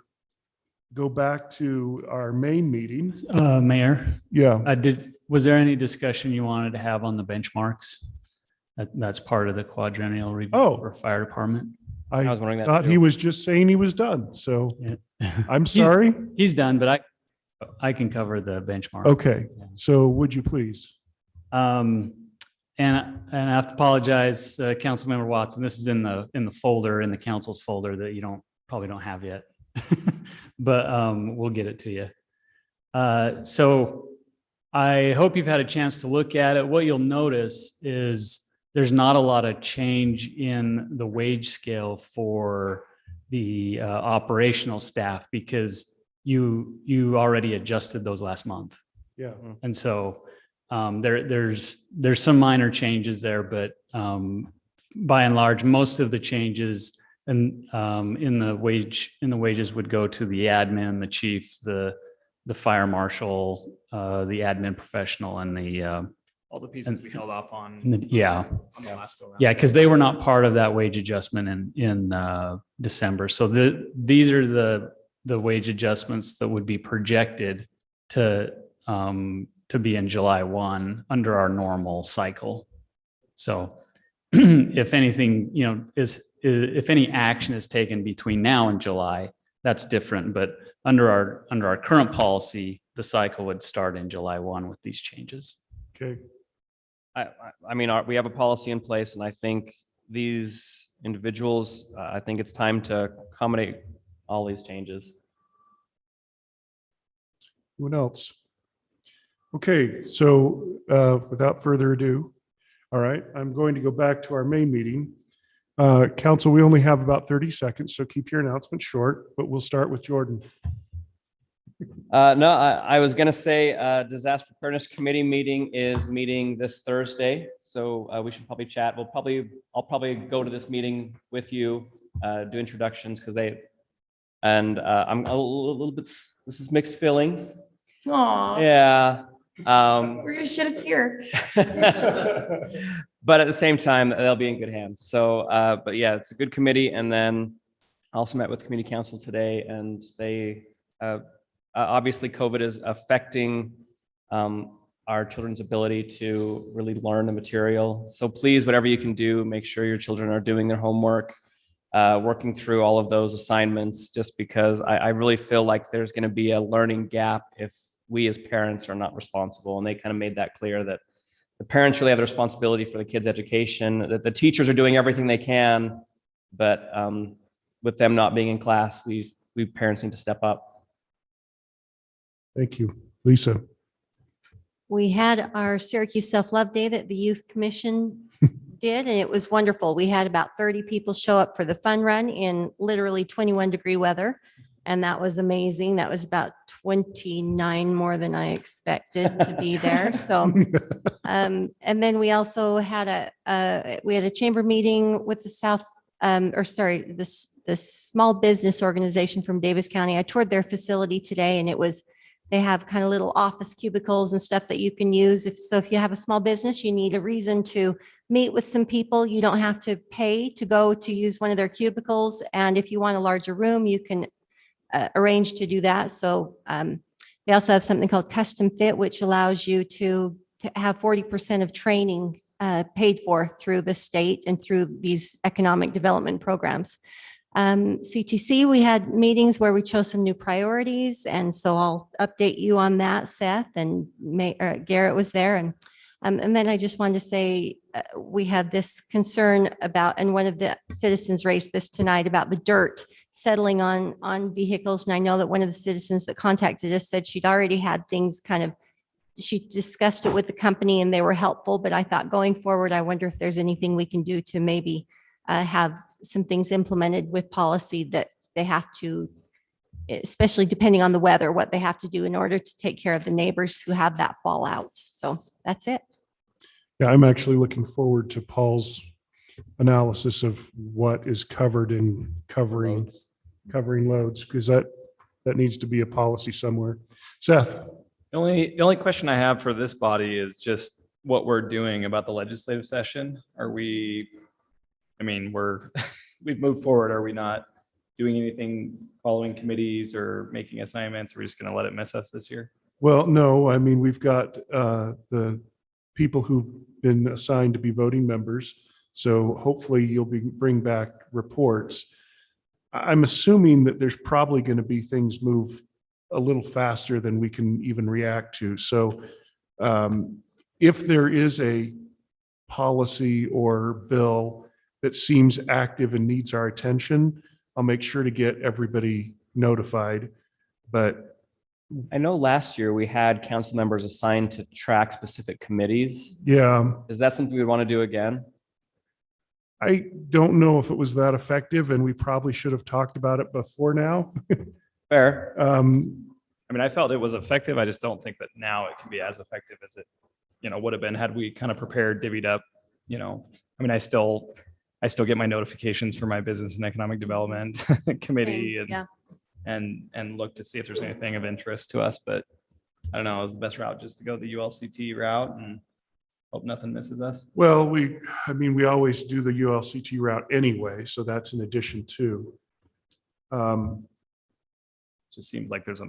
go back to our main meeting. Mayor, Yeah, was there any discussion you wanted to have on the benchmarks? That's part of the quadrennial review Oh. for fire department. I I was wondering that. thought too. he was just saying he was done, so Yeah. I'm sorry. He's done, but I can cover the benchmark. Okay, so would you please? And I have to apologize, Councilmember Watson, this is in the folder, in the council's folder that you probably don't have yet. But we'll get it to you. So I hope you've had a chance to look at it. What you'll notice is there's not a lot of change in the wage scale for the operational staff because you already adjusted those last month. Yeah. And so there's some minor changes there, but by and large, most of the changes in the wages would go to the admin, the chief, the fire marshal, the admin professional, and the All the pieces we held off on. yeah. On the last go round. Yeah, because they were not part of that wage adjustment in December. So these are the wage adjustments that would be projected to be in July 1 under our normal cycle. So if anything, if any action is taken between now and July, that's different. But under our current policy, the cycle would start in July 1 with these changes. Okay. I mean, we have a policy in place, and I think these individuals, I think it's time to accommodate all these changes. What else? Okay, so without further ado, all right, I'm going to go back to our main meeting. Council, we only have about 30 seconds, so keep your announcement short, but we'll start with Jordan. No, I was going to say Disaster Preparedness Committee meeting is meeting this Thursday. So we should probably chat. I'll probably go to this meeting with you, do introductions because I'm a little bit, this is mixed feelings. Aw. Yeah. We're gonna shed a tear. But at the same time, they'll be in good hands. So, but yeah, it's a good committee. And then I also met with community council today, and they, obviously COVID is affecting our children's ability to really learn the material. So please, whatever you can do, make sure your children are doing their homework, working through all of those assignments, just because I really feel like there's going to be a learning gap if we as parents are not responsible. And they kind of made that clear that the parents really have the responsibility for the kids' education, that the teachers are doing everything they can, but with them not being in class, we parents need to step up. Thank you. Lisa. We had our Syracuse Self-Love Day that the Youth Commission did, and it was wonderful. We had about 30 people show up for the fun run in literally 21-degree weather, and that was amazing. That was about 29 more than I expected to be there. So, and then we also had a chamber meeting with the small business organization from Davis County. I toured their facility today, and it was They have kind of little office cubicles and stuff that you can use. If you have a small business, you need a reason to meet with some people. You don't have to pay to go to use one of their cubicles. And if you want a larger room, you can arrange to do that. So they also have something called custom fit, which allows you to have 40% of training paid for through the state and through these economic development programs. CTC, we had meetings where we chose some new priorities, and so I'll update you on that, Seth, and Garrett was there. And then I just wanted to say, we had this concern about, and one of the citizens raised this tonight about the dirt settling on vehicles. And I know that one of the citizens that contacted us said she'd already had things she discussed it with the company and they were helpful, but I thought going forward, I wonder if there's anything we can do to maybe have some things implemented with policy that they have to, especially depending on the weather, what they have to do in order to take care of the neighbors who have that fallout. So that's it. Yeah, I'm actually looking forward to Paul's analysis of what is covered in covering loads, because that needs to be a policy somewhere. Seth? The only question I have for this body is just what we're doing about the legislative session. We've moved forward. Are we not doing anything, following committees or making assignments? Are we just going to let it miss us this year? Well, no, I mean, we've got the people who've been assigned to be voting members. So hopefully you'll bring back reports. I'm assuming that there's probably going to be things move a little faster than we can even react to. So if there is a policy or bill that seems active and needs our attention, I'll make sure to get everybody notified. But I know last year we had council members assigned to track specific committees. yeah, Is that something we want to do again? I don't know if it was that effective, and we probably should have talked about it before now. Fair. I felt it was effective. I just don't think that now it can be as effective as it, would have been had we kind of prepared, divvied up, I still get my notifications for my business and economic development committee and look to see if there's anything of interest to us. But I don't know, is the best route just to go the ULCT route and hope nothing misses us? Well, we always do the ULCT route anyway, so that's in addition to. Just seems like there's a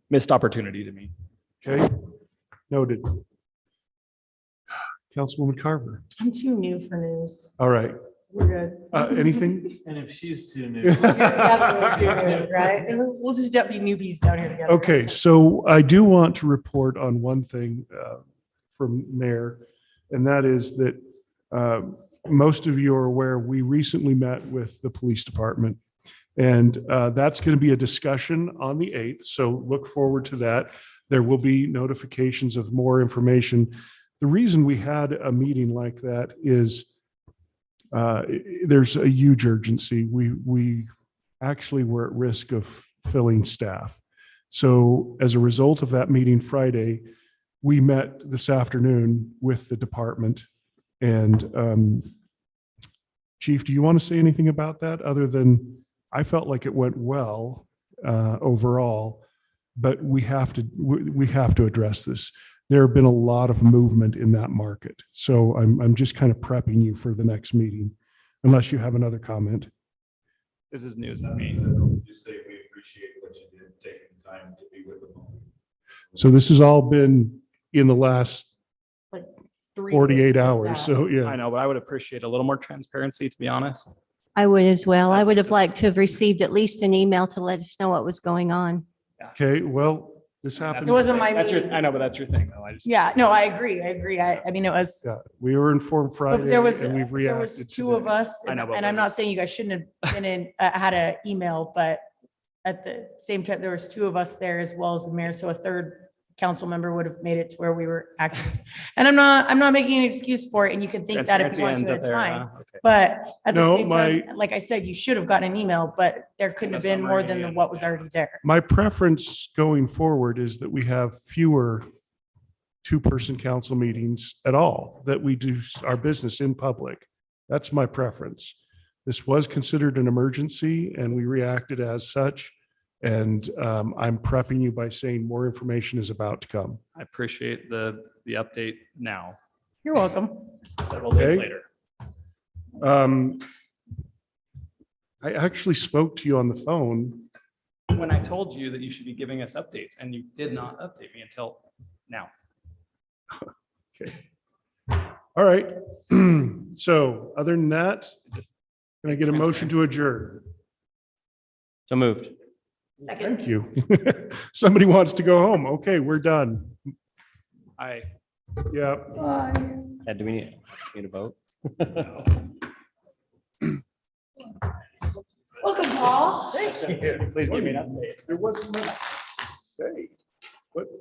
missed opportunity to me. Okay, noted. Councilwoman Carver. I'm too new for news. All right. We're good. Anything? And if she's too new. Right? We'll just be newbies down here together. Okay, so I do want to report on one thing from Mayor, and that is that most of you are aware we recently met with the police department, and that's going to be a discussion on the 8th. So look forward to that. There will be notifications of more information. The reason we had a meeting like that is there's a huge urgency. We actually were at risk of filling staff. So as a result of that meeting Friday, we met this afternoon with the department. And Chief, do you want to say anything about that other than I felt like it went well overall, but we have to address this. There have been a lot of movement in that market. So I'm just kind of prepping you for the next meeting, unless you have another comment. This is news to me. Just say we appreciate what you did, taking time to be with them. So this has all been in the last Like 3 48 days, hours. yeah. So yeah. I know, but I would appreciate a little more transparency, to be honest. I would as well. I would have liked to have received at least an email to let us know what was going on. Okay, well, this happened. It wasn't my That's meeting. I know, but that's your thing, though. I just. Yeah, no, I agree. I mean, it was, Yeah, we were informed Friday but there was and we've reacted. two of today. us, I know, but and I'm not saying you guys shouldn't have been in, had an email, but at the same time, there was 2 of us there as well as the mayor. So a third council member would have made it to where we were active. And I'm not making an excuse for it. And you can think that if you want Transparency to, ends it's up there, fine. huh? Okay. But at No, the same time, like I said, you should have gotten an email, but there couldn't have a been more summary than and- what was already there. My preference going forward is that we have fewer 2-person council meetings at all, that we do our business in public. That's my preference. This was considered an emergency and we reacted as such. And I'm prepping you by saying more information is about to come. I appreciate the update now, You're welcome. several days Okay. later. I actually spoke to you on the phone. When I told you that you should be giving us updates and you did not update me until now. Okay. All right. So other than that, can I get a motion to adjourn? So moved. Second. Thank you. Somebody wants to go home. Okay, we're done. I. Yeah. Yeah, do we need a vote? Welcome, Paul. Please give me an update. There wasn't much to say. What?